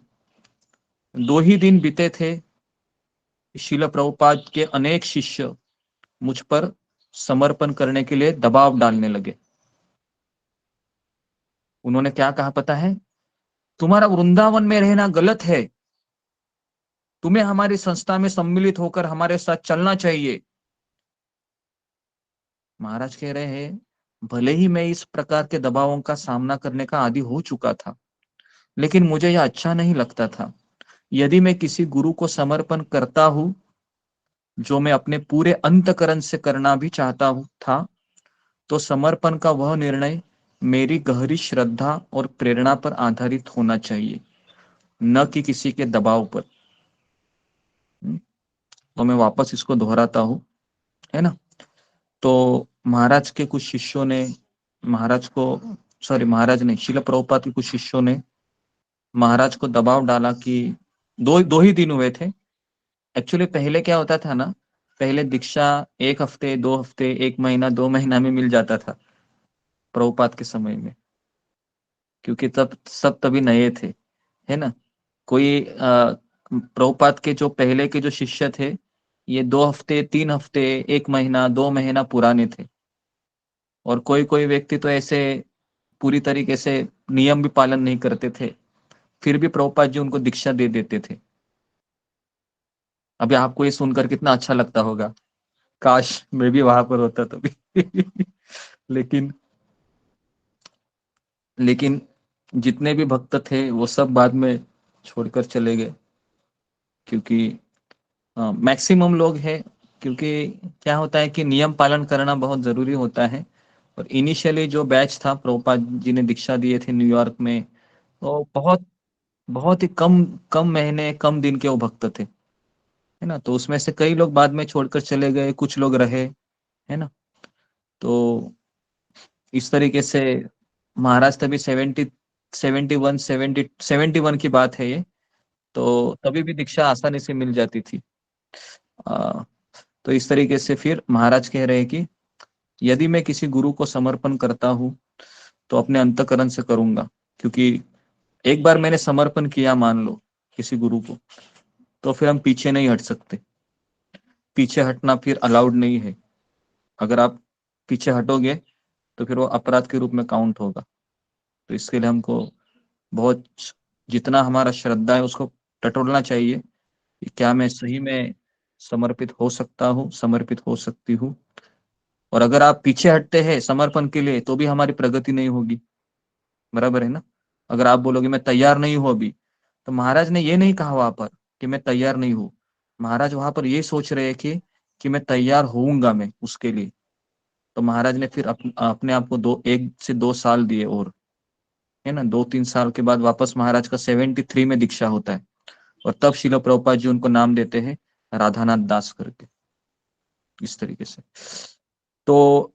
2 ही दिन बीते थे, शील प्रभुपाद के अनेक शिष्य मुझ पर समर्पण करने के लिए दबाव डालने लगे। उन्होंने क्या कहा पता है, तुम्हारा वृंदावन में रहना गलत है, तुम्हें हमारी संस्था में सम्मिलित होकर हमारे साथ चलना चाहिए। महाराज कह रहे हैं, भले ही मैं इस प्रकार के दबावों का सामना करने का आदी हो चुका था, लेकिन मुझे यह अच्छा नहीं लगता था। यदि मैं किसी गुरु को समर्पण करता हूं, जो मैं अपने पूरे अंतकरण से करना भी चाहता हूं था, तो समर्पण का वह निर्णय मेरी गहरी श्रद्धा और प्रेरणा पर आधारित होना चाहिए, न कि किसी के दबाव पर। तो मैं वापस इसको दोहराता हूं, है ना। तो महाराज के कुछ शिष्यों ने महाराज ने शील प्रभुपाद के कुछ शिष्यों ने महाराज को दबाव डाला कि दो ही दिन हुए थे। एक्चुअली पहले क्या होता था ना, पहले दीक्षा 1 हफ्ते 2 हफ्ते 1 महीना 2 महीना में मिल जाता था प्रभुपाद के समय में, क्योंकि तब सब तभी नए थे, है ना। कोई प्रभुपाद के जो पहले के जो शिष्य थे, ये 2 हफ्ते 3 हफ्ते 1 महीना 2 महीना पुराने थे। और कोई कोई व्यक्ति तो ऐसे पूरी तरीके से नियम भी पालन नहीं करते थे, फिर भी प्रभुपाद जी उनको दीक्षा दे देते थे। अभी आपको ये सुनकर कितना अच्छा लगता होगा, काश मैं भी वहां पर होता तभी लेकिन जितने भी भक्त थे वो सब बाद में छोड़कर चले गए, क्योंकि मैक्सिमम लोग हैं। क्योंकि क्या होता है कि नियम पालन करना बहुत जरूरी होता है। और इनिशियली जो बैच था, प्रभुपाद जी ने दीक्षा दिए थे न्यूयॉर्क में, तो बहुत बहुत ही कम कम महीने कम दिन के वो भक्त थे, है ना। तो उसमें से कई लोग बाद में छोड़कर चले गए, कुछ लोग रहे, है ना। तो इस तरीके से महाराज तभी 71 की बात है ये, तो तभी भी दीक्षा आसानी से मिल जाती थी। तो इस तरीके से फिर महाराज कह रहे हैं कि यदि मैं किसी गुरु को समर्पण करता हूं तो अपने अंतकरण से करूंगा, क्योंकि एक बार मैंने समर्पण किया मान लो किसी गुरु को, तो फिर हम पीछे नहीं हट सकते। पीछे हटना फिर अलाउड नहीं है। अगर आप पीछे हटोगे तो फिर वो अपराध के रूप में काउंट होगा। तो इसके लिए हमको बहुत, जितना हमारा श्रद्धा है उसको टटोलना चाहिए कि क्या मैं सही में समर्पित हो सकता हूँ, समर्पित हो सकती हूँ। और अगर आप पीछे हटते हैं समर्पण के लिए तो भी हमारी प्रगति नहीं होगी, बराबर है ना। अगर आप बोलोगे मैं तैयार नहीं हूं अभी, तो महाराज ने ये नहीं कहा वहां पर कि मैं तैयार नहीं हूं। महाराज वहां पर ये सोच रहे हैं कि मैं तैयार होऊंगा मैं उसके लिए। तो महाराज ने फिर अपने आप को 1 से 2 साल दिए, और है ना 2-3 साल के बाद वापस महाराज का 73 में दीक्षा होता है। और तब शिल प्रभुपाद जी उनको नाम देते हैं राधानाथ दास करके, इस तरीके से। तो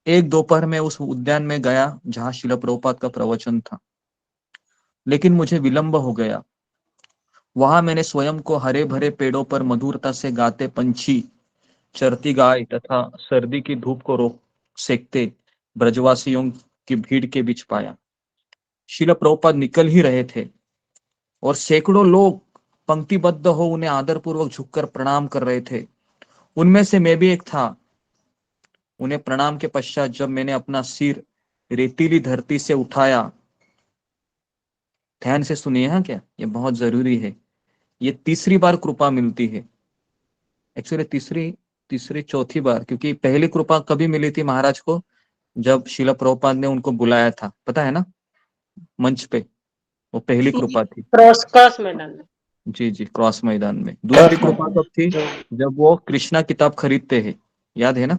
एक दोपहर में उस उद्यान में गया जहां शिल प्रभुपाद का प्रवचन था। लेकिन मुझे विलंब हो गया। वहां मैंने स्वयं को हरे भरे पेड़ों पर मधुरता से गाते पंछी, चरती गाय तथा सर्दी की धूप को रोक सेकते ब्रजवासियों की भीड़ के बीच पाया। श्रील प्रभुपाद निकल ही रहे थे और सैकड़ों लोग पंक्तिबद्ध हो उन्हें आदरपूर्वक झुककर प्रणाम कर रहे थे। उनमें से मैं भी एक था। उन्हें प्रणाम के पश्चात जब मैंने अपना सिर रेतीली धरती से उठाया, ध्यान से सुनिए, हाँ क्या ये बहुत जरूरी है। ये तीसरी बार कृपा मिलती है, एक्चुअली तीसरी चौथी बार, क्योंकि पहली कृपा कभी मिली थी महाराज को जब श्रील प्रभुपाद ने उनको बुलाया था, पता है ना, मंच पे, वो पहली कृपा थी। क्रॉस मैदान में। जी, क्रॉस मैदान में। दूसरी कृपा कब थी? जब वो कृष्णा किताब खरीदते हैं, याद है ना,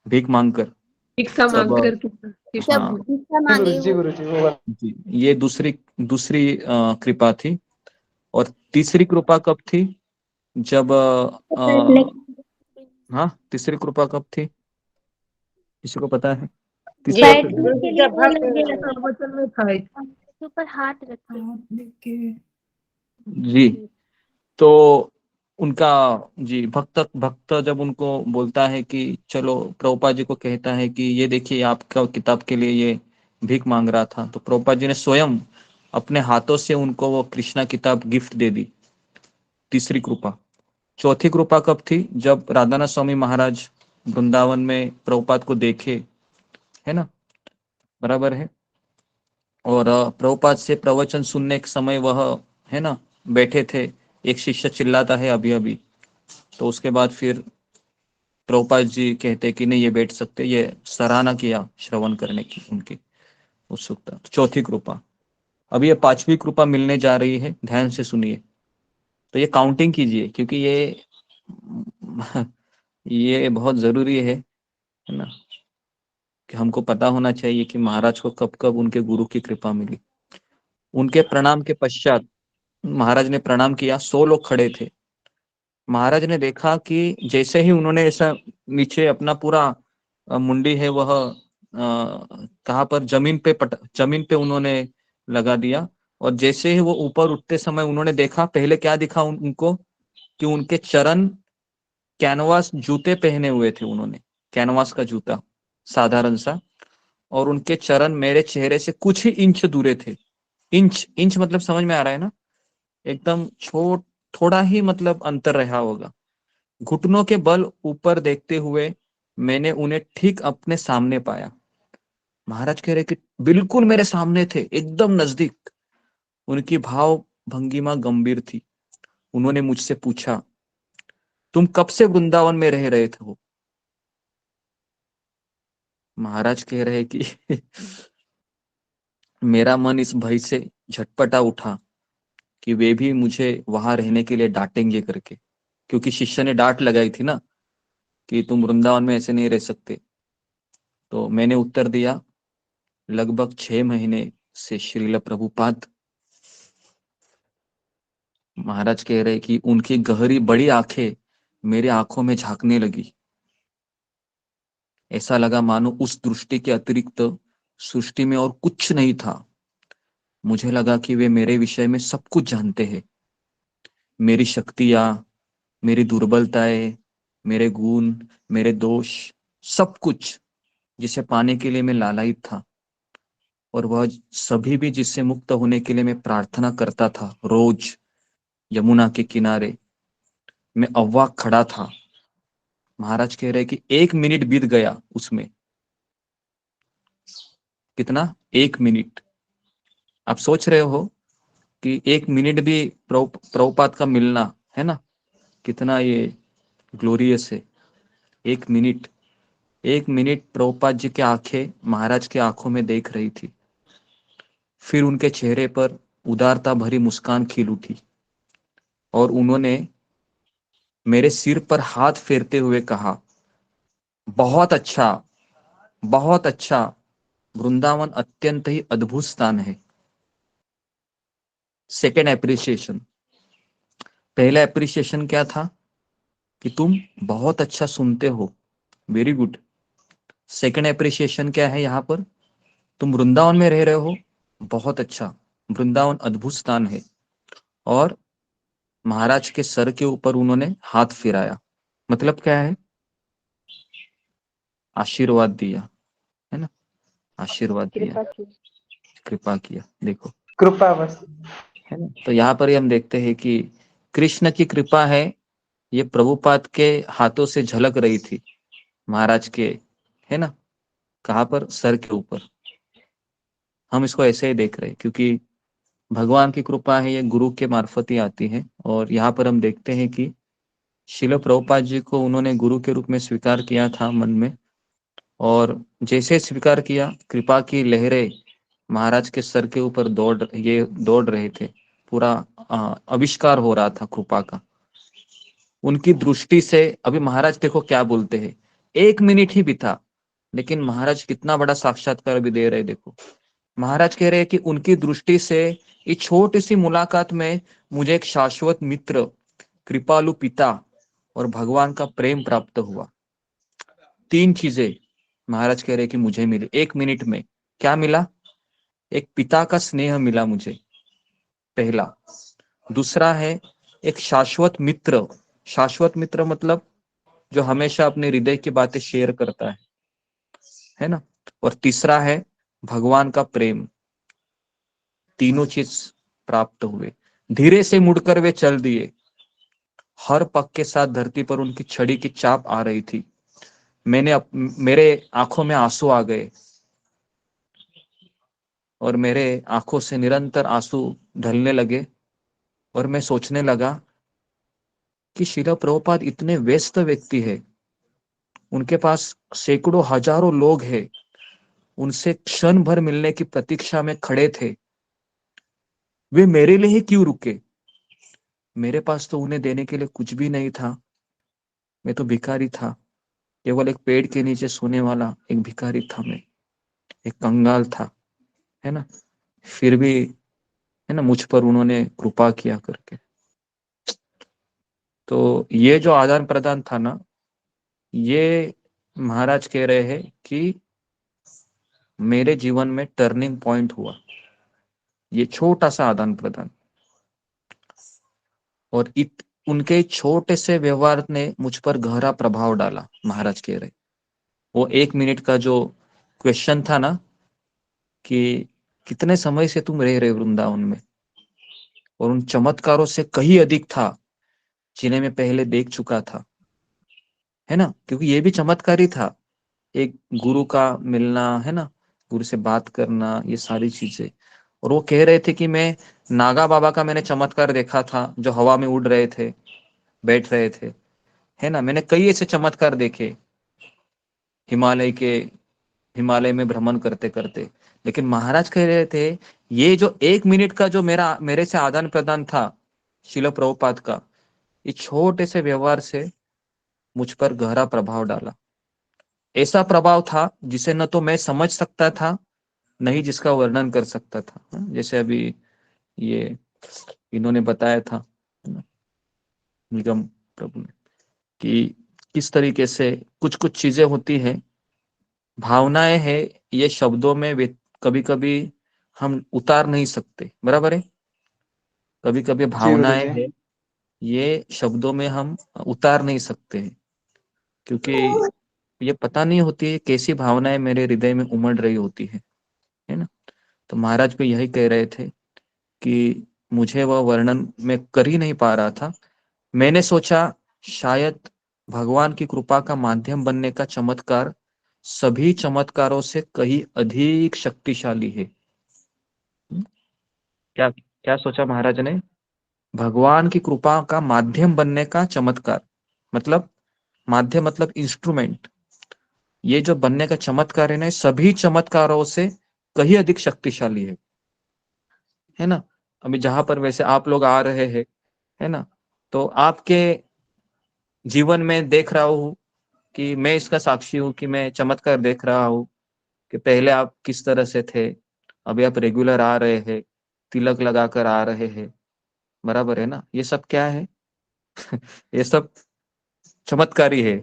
भीख मांगकर। भिक्षा मांग कर हाँ जी, ये दूसरी कृपा थी। और तीसरी कृपा कब थी? जब हाँ, तीसरी कृपा कब थी, किसी को पता है? ऊपर हाथ रखा जी, तो उनका जी भक्त जब उनको बोलता है कि चलो, प्रभुपाद जी को कहता है कि ये देखिए आपका किताब के लिए ये भीख मांग रहा था, तो प्रभुपाद जी ने स्वयं अपने हाथों से उनको वो कृष्णा किताब गिफ्ट दे दी। तीसरी कृपा। चौथी कृपा कब थी? जब राधानाथ स्वामी महाराज वृंदावन में प्रभुपाद को देखे, है ना, बराबर है, और प्रभुपाद से प्रवचन सुनने के समय वह, है ना, बैठे थे, एक शिष्य चिल्लाता है अभी अभी, तो उसके बाद फिर प्रभुपाद जी कहते कि नहीं, ये बैठ सकते, ये सराहना किया श्रवण करने की उनकी उत्सुकता। चौथी कृपा। अभी ये पांचवी कृपा मिलने जा रही है, ध्यान से सुनिए। तो ये काउंटिंग कीजिए, क्योंकि ये बहुत जरूरी है ना, कि हमको पता होना चाहिए कि महाराज को कब कब उनके गुरु की कृपा मिली। उनके प्रणाम के पश्चात महाराज ने प्रणाम किया, 100 लोग खड़े थे। महाराज ने देखा कि जैसे ही उन्होंने ऐसा नीचे अपना पूरा मुंडी है वह कहाँ पर, जमीन पे उन्होंने लगा दिया, और जैसे ही वो ऊपर उठते समय उन्होंने देखा, पहले क्या दिखा उनको, कि उनके चरण कैनवास जूते पहने हुए थे, उन्होंने कैनवास का जूता साधारण सा, और उनके चरण मेरे चेहरे से कुछ ही इंच दूरे थे। इंच मतलब समझ में आ रहा है ना, एकदम थोड़ा ही मतलब अंतर रहा होगा। घुटनों के बल ऊपर देखते हुए मैंने उन्हें ठीक अपने सामने पाया। महाराज कह रहे कि बिल्कुल मेरे सामने थे, एकदम नजदीक। उनकी भाव भंगिमा गंभीर थी। उन्होंने मुझसे पूछा, तुम कब से वृंदावन में रह रहे थे? महाराज कह रहे कि मेरा मन इस भय से झटपटा उठा कि वे भी मुझे वहां रहने के लिए डांटेंगे करके, क्योंकि शिष्य ने डांट लगाई थी ना कि तुम वृंदावन में ऐसे नहीं रह सकते। तो मैंने उत्तर दिया, लगभग 6 महीने से श्रील प्रभुपाद। महाराज कह रहे कि उनकी गहरी बड़ी आंखें मेरे आंखों में झांकने लगी। ऐसा लगा मानो उस दृष्टि के अतिरिक्त सृष्टि में और कुछ नहीं था। मुझे लगा कि वे मेरे विषय में सब कुछ जानते हैं, मेरी शक्तियां, मेरी दुर्बलताएं, मेरे गुण, मेरे दोष, सब कुछ जिसे पाने के लिए मैं लालायित था, और वह सभी भी जिससे मुक्त होने के लिए मैं प्रार्थना करता था रोज यमुना के किनारे। मैं अवाक खड़ा था। महाराज कह रहे कि 1 मिनट बीत गया उसमें। कितना? 1 मिनट। आप सोच रहे हो कि 1 मिनट भी प्रभुपाद का मिलना, है ना, कितना ये ग्लोरियस है। 1 मिनट प्रभुपाद जी की आंखें महाराज के आंखों में देख रही थी। फिर उनके चेहरे पर उदारता भरी मुस्कान खिल उठी और उन्होंने मेरे सिर पर हाथ फेरते हुए कहा, बहुत अच्छा, बहुत अच्छा, वृंदावन अत्यंत ही अद्भुत स्थान है। Second appreciation. पहला एप्रिसिएशन क्या था कि तुम बहुत अच्छा सुनते हो, वेरी गुड। सेकेंड एप्रिसिएशन क्या है यहाँ पर? तुम वृंदावन में रह रहे हो, बहुत अच्छा, वृंदावन अद्भुत स्थान है। और महाराज के सर के ऊपर उन्होंने हाथ फिराया, मतलब क्या है? आशीर्वाद दिया, है ना, आशीर्वाद दिया, कृपा किया। देखो कृपा बस, है ना। तो यहाँ पर ही हम देखते हैं कि कृष्ण की कृपा है, ये प्रभुपाद के हाथों से झलक रही थी महाराज के, है ना, कहाँ पर? सर के ऊपर। हम इसको ऐसे ही देख रहे हैं क्योंकि भगवान की कृपा है, ये गुरु के मार्फत ही आती है। और यहाँ पर हम देखते हैं कि शिल प्रभुपाद जी को उन्होंने गुरु के रूप में स्वीकार किया था मन में, और जैसे स्वीकार किया, कृपा की लहरें महाराज के सर के ऊपर दौड़ रहे थे, पूरा आविष्कार हो रहा था कृपा का उनकी दृष्टि से। अभी महाराज देखो क्या बोलते हैं, 1 मिनट ही बीता, लेकिन महाराज कितना बड़ा साक्षात्कार भी दे रहे। देखो महाराज कह रहे हैं कि उनकी दृष्टि से इस छोटी सी मुलाकात में मुझे एक शाश्वत मित्र, कृपालु पिता और भगवान का प्रेम प्राप्त हुआ। 3 चीजें महाराज कह रहे हैं कि मुझे मिली 1 मिनट में। क्या मिला? एक पिता का स्नेह मिला मुझे, पहला। दूसरा है एक शाश्वत मित्र। शाश्वत मित्र मतलब जो हमेशा अपने हृदय की बातें शेयर करता है ना। और तीसरा है भगवान का प्रेम। तीनों चीज प्राप्त हुए। धीरे से मुड़कर वे चल दिए। हर पग के साथ धरती पर उनकी छड़ी की चाप आ रही थी। मेरे आंखों में आंसू आ गए और मेरे आंखों से निरंतर आंसू ढलने लगे। और मैं सोचने लगा कि श्रील प्रभुपाद इतने व्यस्त व्यक्ति है, उनके पास सैकड़ों हजारों लोग हैं, उनसे क्षण भर मिलने की प्रतीक्षा में खड़े थे, वे मेरे लिए ही क्यों रुके? मेरे पास तो उन्हें देने के लिए कुछ भी नहीं था। मैं तो भिखारी था, केवल एक पेड़ के नीचे सोने वाला एक भिखारी था। मैं एक कंगाल था, है ना। फिर भी, है ना, मुझ पर उन्होंने कृपा किया करके। तो ये जो आदान प्रदान था ना, ये महाराज कह रहे हैं कि मेरे जीवन में टर्निंग पॉइंट हुआ, ये छोटा सा आदान प्रदान। और उनके छोटे से व्यवहार ने मुझ पर गहरा प्रभाव डाला, महाराज कह रहे। वो 1 मिनट का जो क्वेश्चन था ना कि कितने समय से तुम रह रहे वृंदावन में, और उन चमत्कारों से कहीं अधिक था जिन्हें मैं पहले देख चुका था, है ना। क्योंकि ये भी चमत्कार ही था, एक गुरु का मिलना, है ना, गुरु से बात करना, ये सारी चीजें। और वो कह रहे थे कि मैं नागा बाबा का मैंने चमत्कार देखा था, जो हवा में उड़ रहे थे, बैठ रहे थे, है ना। मैंने कई ऐसे चमत्कार देखे हिमालय में भ्रमण करते करते। लेकिन महाराज कह रहे थे ये जो 1 मिनट का जो मेरे से आदान प्रदान था शिल प्रभुपाद का, इस छोटे से व्यवहार से मुझ पर गहरा प्रभाव डाला। ऐसा प्रभाव था जिसे न तो मैं समझ सकता था, नहीं जिसका वर्णन कर सकता था। जैसे अभी ये इन्होंने बताया था निगम प्रभु ने कि किस तरीके से कुछ कुछ चीजें होती है, भावनाएं है, ये शब्दों में कभी कभी हम उतार नहीं सकते, बराबर है। कभी कभी जी गुरु भावनाएं जी। है, ये शब्दों में हम उतार नहीं सकते हैं, क्योंकि ये पता नहीं होती है कैसी भावनाएं मेरे हृदय में उमड़ रही होती है ना। तो महाराज भी यही कह रहे थे कि मुझे वह वर्णन मैं कर ही नहीं पा रहा था। मैंने सोचा शायद भगवान की कृपा का माध्यम बनने का चमत्कार सभी चमत्कारों से कहीं अधिक शक्तिशाली है। क्या क्या सोचा महाराज ने? भगवान की कृपा का माध्यम बनने का चमत्कार, मतलब माध्यम मतलब इंस्ट्रूमेंट, ये जो बनने का चमत्कार है ना, सभी चमत्कारों से कहीं अधिक शक्तिशाली है ना। अभी जहां पर वैसे आप लोग आ रहे हैं, है ना, तो आपके जीवन में देख रहा हूं कि मैं इसका साक्षी हूं कि मैं चमत्कार देख रहा हूं कि पहले आप किस तरह से थे, अभी आप रेगुलर आ रहे हैं, तिलक लगाकर आ रहे हैं, बराबर है ना। ये सब क्या है? ये सब चमत्कारी है,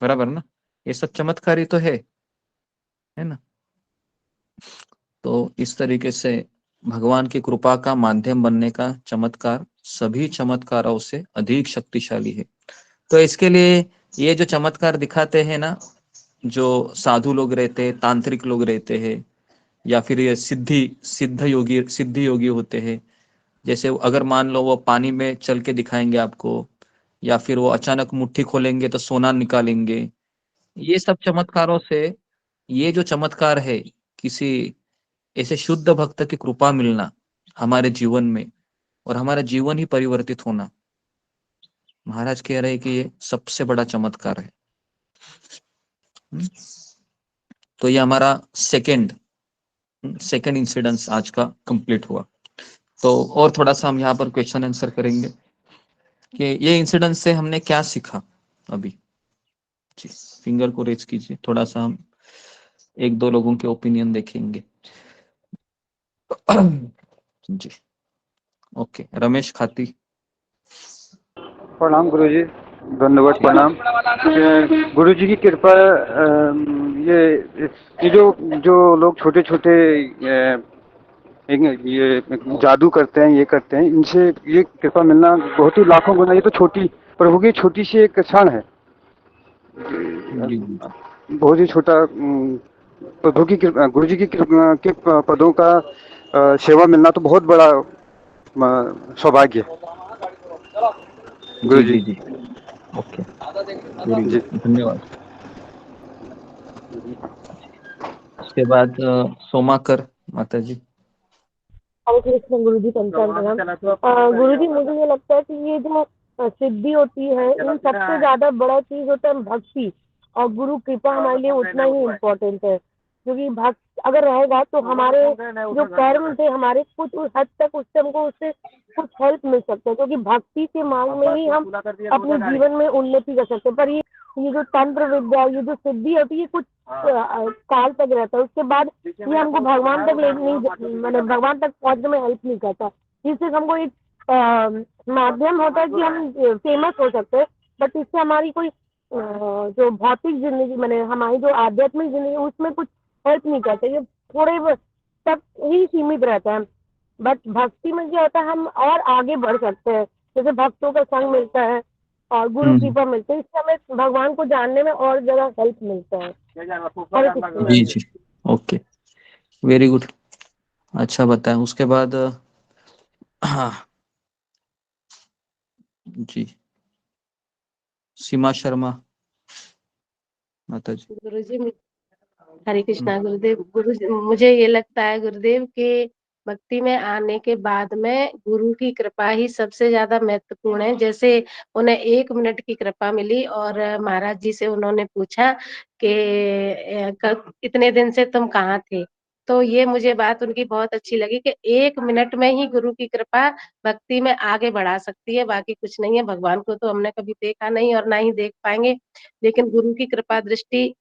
बराबर ना। ये सब चमत्कारी तो है ना। तो इस तरीके से भगवान की कृपा का माध्यम बनने का चमत्कार सभी चमत्कारों से अधिक शक्तिशाली है। तो इसके लिए ये जो चमत्कार दिखाते हैं ना, जो साधु लोग रहते हैं, तांत्रिक लोग रहते हैं, या फिर ये सिद्ध योगी होते हैं, जैसे अगर मान लो वो पानी में चल के दिखाएंगे आपको, या फिर वो अचानक मुट्ठी खोलेंगे तो सोना निकालेंगे, ये सब चमत्कारों से ये जो चमत्कार है, किसी ऐसे शुद्ध भक्त की कृपा मिलना हमारे जीवन में और हमारा जीवन ही परिवर्तित होना, महाराज कह रहे हैं कि ये सबसे बड़ा चमत्कार है। तो ये हमारा सेकंड इंसिडेंस आज का कंप्लीट हुआ। तो और थोड़ा सा हम यहाँ पर क्वेश्चन आंसर करेंगे कि ये इंसिडेंट से हमने क्या सीखा अभी। जी, फिंगर को रेज कीजिए, थोड़ा सा हम एक दो लोगों के ओपिनियन देखेंगे। जी, ओके, रमेश खाती। प्रणाम गुरुजी, धन्यवाद, प्रणाम। गुरुजी की कृपा, ये जो लोग छोटे छोटे ये जादू करते हैं, ये करते हैं, इनसे ये कृपा मिलना बहुत ही लाखों गुना। ये तो प्रभु की छोटी सी एक क्षण है, बहुत ही छोटा। प्रभु की गुरुजी के पदों का सेवा मिलना तो बहुत बड़ा सौभाग्य। गुरु जी, ओके, धन्यवाद। उसके बाद सोमाकर माता जी। हरे कृष्ण गुरु जी, गुरु जी, मुझे ये लगता है कि ये जो सिद्धि होती है, इन सबसे ज्यादा बड़ा चीज होता है भक्ति, और गुरु कृपा हमारे लिए उतना ही इम्पोर्टेंट है। क्योंकि भक्त अगर रहेगा तो हमारे जो कर्म थे हमारे कुछ हद तक उससे हमको उससे कुछ हेल्प मिल सकता है, क्योंकि भक्ति के मार्ग में ही हम अपने जीवन में उन्नति कर सकते हैं। पर ये जो तंत्र विद्या, ये जो सिद्धि होती है, ये कुछ काल तक रहता है, उसके बाद ये हमको भगवान तक मतलब भगवान तक पहुंचने में हेल्प नहीं करता। जिससे हमको एक माध्यम होता है कि हम फेमस हो सकते हैं, बट इससे हमारी कोई जो भौतिक जिंदगी, मैंने हमारी जो आध्यात्मिक जिंदगी, उसमें कुछ हेल्प नहीं करते। ये थोड़े तक ही सीमित रहता है। बट भक्ति में क्या होता है, हम और आगे बढ़ सकते हैं। जैसे भक्तों का संग मिलता है और गुरु कृपा मिलती है, इससे हमें भगवान को जानने में और ज्यादा हेल्प मिलता है। जी जी, ओके, वेरी गुड, अच्छा बताएं। उसके बाद हाँ जी, सीमा शर्मा माता जी। गुरुजी, हरे कृष्णा गुरुदेव। मुझे ये लगता है गुरुदेव कि भक्ति में आने के बाद में गुरु की कृपा ही सबसे ज्यादा महत्वपूर्ण है। जैसे उन्हें 1 मिनट की कृपा मिली और महाराज जी से उन्होंने पूछा कि इतने दिन से तुम कहाँ थे। तो ये मुझे बात उनकी बहुत अच्छी लगी कि 1 मिनट में ही गुरु की कृपा भक्ति में आगे बढ़ा सकती है, बाकी कुछ नहीं है। भगवान को तो हमने कभी देखा नहीं और ना ही देख पाएंगे, लेकिन गुरु की कृपा दृष्टि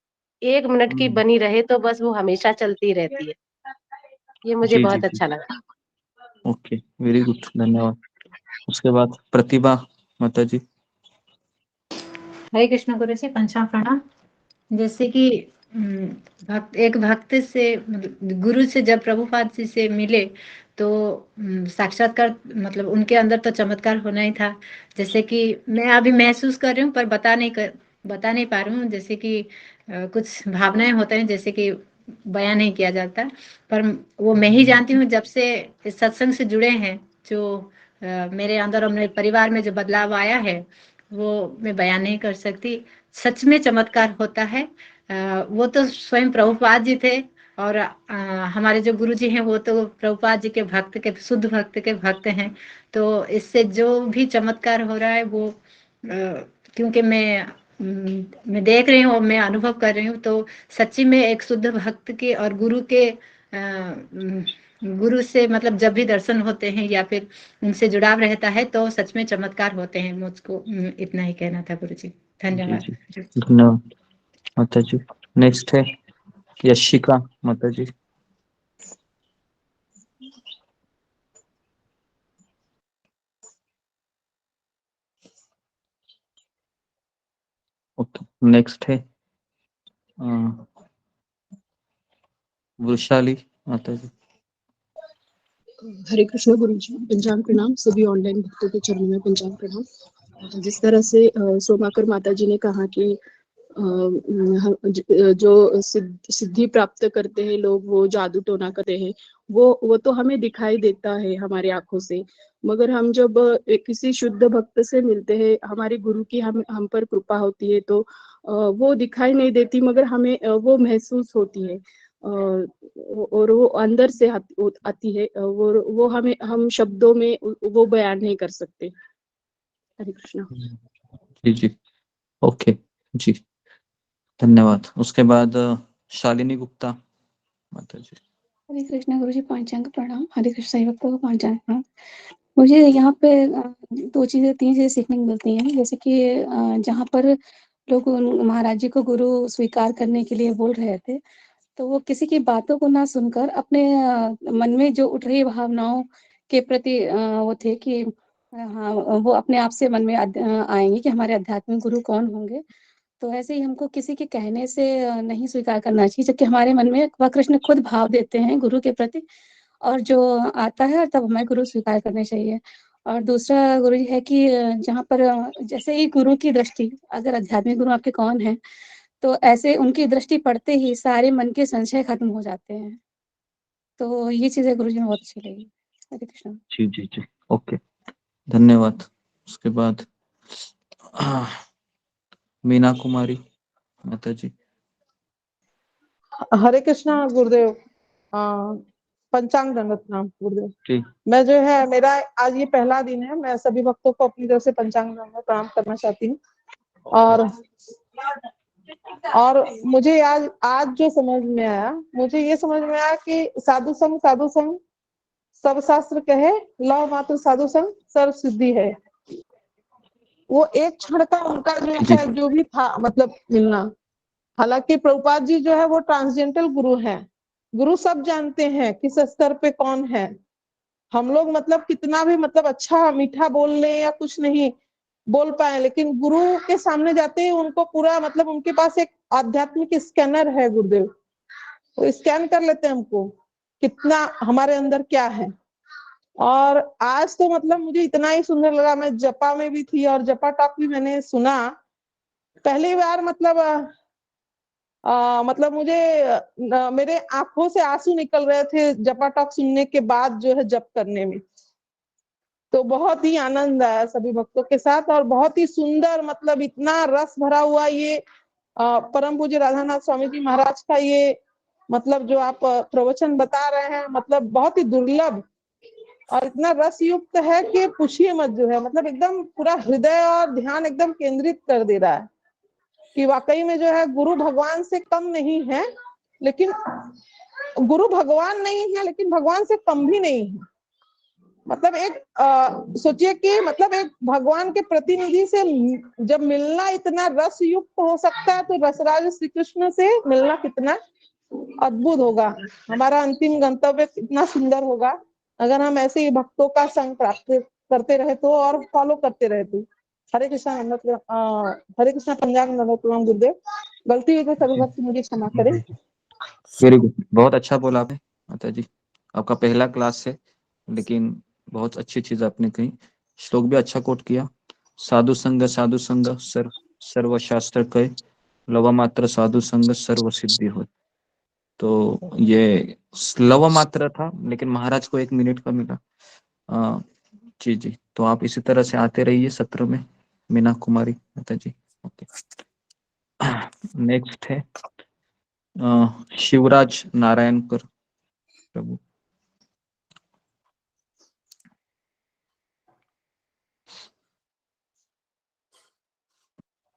1 मिनट की बनी रहे तो बस वो हमेशा चलती रहती है। ये मुझे बहुत अच्छा लगा। ओके, वेरी गुड, धन्यवाद। उसके बाद प्रतिभा माता जी। हरे कृष्ण गुरु जी, पंचांग प्रणाम। जैसे कि एक भक्त से गुरु से जब प्रभुपाद जी से मिले तो साक्षात्कार, मतलब उनके अंदर तो चमत्कार होना ही था। जैसे कि मैं अभी महसूस कर रही हूँ पर बता नहीं पा रही हूँ। जैसे कि कुछ भावनाएं होते हैं, जैसे कि बयां नहीं किया जाता, पर वो मैं ही जानती हूँ। जब से इस सत्संग से जुड़े हैं, जो मेरे अंदर और मेरे परिवार में जो बदलाव आया है, वो मैं बयान नहीं कर सकती। सच में चमत्कार होता है। वो तो स्वयं प्रभुपाद जी थे, और हमारे जो गुरु जी हैं वो तो प्रभुपाद जी के भक्त के, शुद्ध भक्त के भक्त हैं। तो इससे जो भी चमत्कार हो रहा है वो क्योंकि मैं देख रही हूँ और मैं अनुभव कर रही हूँ, तो सच्ची में एक शुद्ध भक्त के और गुरु से मतलब जब भी दर्शन होते हैं या फिर उनसे जुड़ाव रहता है तो सच में चमत्कार होते हैं। मुझको इतना ही कहना था गुरु जी, धन्यवाद। धन्यवाद माता जी। नेक्स्ट है यशिका माता जी। ओके, नेक्स्ट है वृषाली माता जी। हरे कृष्ण गुरु जी, पंचांग प्रणाम सभी ऑनलाइन भक्तों के चरणों में पंचांग प्रणाम। जिस तरह से सोमाकर माता जी ने कहा कि जो सिद्धि प्राप्त करते हैं लोग, वो जादू टोना करते हैं, वो तो हमें दिखाई देता है हमारी आंखों से, मगर हम जब किसी शुद्ध भक्त से मिलते हैं, हमारे गुरु की हम पर कृपा होती है, तो वो दिखाई नहीं देती, मगर हमें वो महसूस होती है, और वो अंदर से आती है, वो हम शब्दों में वो बयान नहीं कर सकते। हरे कृष्णा। जी जी, ओके जी, धन्यवाद। उसके बाद शालिनी गुप्ता माता जी। हरे कृष्णा गुरु जी, पंचांग प्रणाम। हरे कृष्ण साई भक्तों को पंचांग प्रणाम। मुझे यहाँ पे तीन चीजें सीखने को मिलती हैं। जैसे कि जहाँ पर लोग महाराज जी को गुरु स्वीकार करने के लिए बोल रहे थे, तो वो किसी की बातों को ना सुनकर अपने मन में जो उठ रही भावनाओं के प्रति वो थे कि हाँ, वो अपने आप से मन में आएंगे कि हमारे आध्यात्मिक गुरु कौन होंगे। तो ऐसे ही हमको किसी के कहने से नहीं स्वीकार करना चाहिए, जबकि हमारे मन में वह कृष्ण खुद भाव देते हैं गुरु के प्रति, और जो आता है तब हमें गुरु स्वीकार करने चाहिए। और दूसरा गुरु जी है कि जहाँ पर जैसे ही गुरु की दृष्टि, अगर आध्यात्मिक गुरु आपके कौन है, तो ऐसे उनकी दृष्टि पड़ते ही सारे मन के संशय खत्म हो जाते हैं। तो ये चीजें गुरु जी में बहुत अच्छी लगी। हरे कृष्ण। जी जी जी, ओके, धन्यवाद। उसके बाद मीना कुमारी माता जी। हरे कृष्णा गुरुदेव, पंचांग दंडवत प्रणाम गुरुदेव। जी। मैं जो है, मेरा आज ये पहला दिन है, मैं सभी भक्तों को अपनी तरफ से पंचांग दंडवत प्रणाम करना चाहती हूँ। और मुझे आज जो समझ में आया, मुझे ये समझ में आया कि साधु संग सब शास्त्र कहे, लव मात्र साधु संग सर्व सिद्धि है। वो एक क्षण का उनका जो है, जो भी था मतलब मिलना, हालांकि प्रभुपाद जी जो है वो ट्रांसजेंडर गुरु हैं। गुरु सब जानते हैं किस स्तर पे कौन है। हम लोग मतलब कितना भी मतलब अच्छा मीठा बोल ले या कुछ नहीं बोल पाए, लेकिन गुरु के सामने जाते ही उनको पूरा मतलब उनके पास एक आध्यात्मिक स्कैनर है गुरुदेव, वो स्कैन कर लेते हैं हमको कितना हमारे अंदर क्या है। और आज तो मतलब मुझे इतना ही सुंदर लगा, मैं जपा में भी थी और जपा टॉक भी मैंने सुना पहली बार। मतलब मुझे मेरे आंखों से आंसू निकल रहे थे जपा टॉक सुनने के बाद जो है जप करने में। तो बहुत ही आनंद आया सभी भक्तों के साथ, और बहुत ही सुंदर मतलब इतना रस भरा हुआ ये परम पूज्य राधानाथ स्वामी जी महाराज का ये मतलब जो आप प्रवचन बता रहे हैं, मतलब बहुत ही दुर्लभ और इतना रस युक्त है कि पूछिए मत। जो है मतलब एकदम पूरा हृदय और ध्यान एकदम केंद्रित कर दे रहा है कि वाकई में जो है गुरु भगवान से कम नहीं है, लेकिन गुरु भगवान नहीं है लेकिन भगवान से कम भी नहीं है। मतलब एक सोचिए कि मतलब एक भगवान के प्रतिनिधि से जब मिलना इतना रस युक्त हो सकता है, तो रसराज श्री कृष्ण से मिलना कितना अद्भुत होगा। हमारा अंतिम गंतव्य कितना सुंदर होगा अगर हम ऐसे ही भक्तों का संग प्राप्त करते रहे तो, और फॉलो करते रहे तो। हरे कृष्णा हरे कृष्णा पंजाब नमोतुलम गुरुदेव। गलती हुई तो सभी भक्त मुझे क्षमा करें। वेरी गुड, बहुत अच्छा बोला आपने माता जी। आपका पहला क्लास है, लेकिन बहुत अच्छी चीज आपने कही। श्लोक भी अच्छा कोट किया। साधु संग सर्व शास्त्र कहे, लव मात्र साधु संग सर्व सिद्धि हो। तो ये लव मात्र था, लेकिन महाराज को 1 मिनट का मिला। जी जी, तो आप इसी तरह से आते रहिए सत्र में। मीना कुमारी माता जी। ओके, नेक्स्ट है शिवराज नारायणकर प्रभु।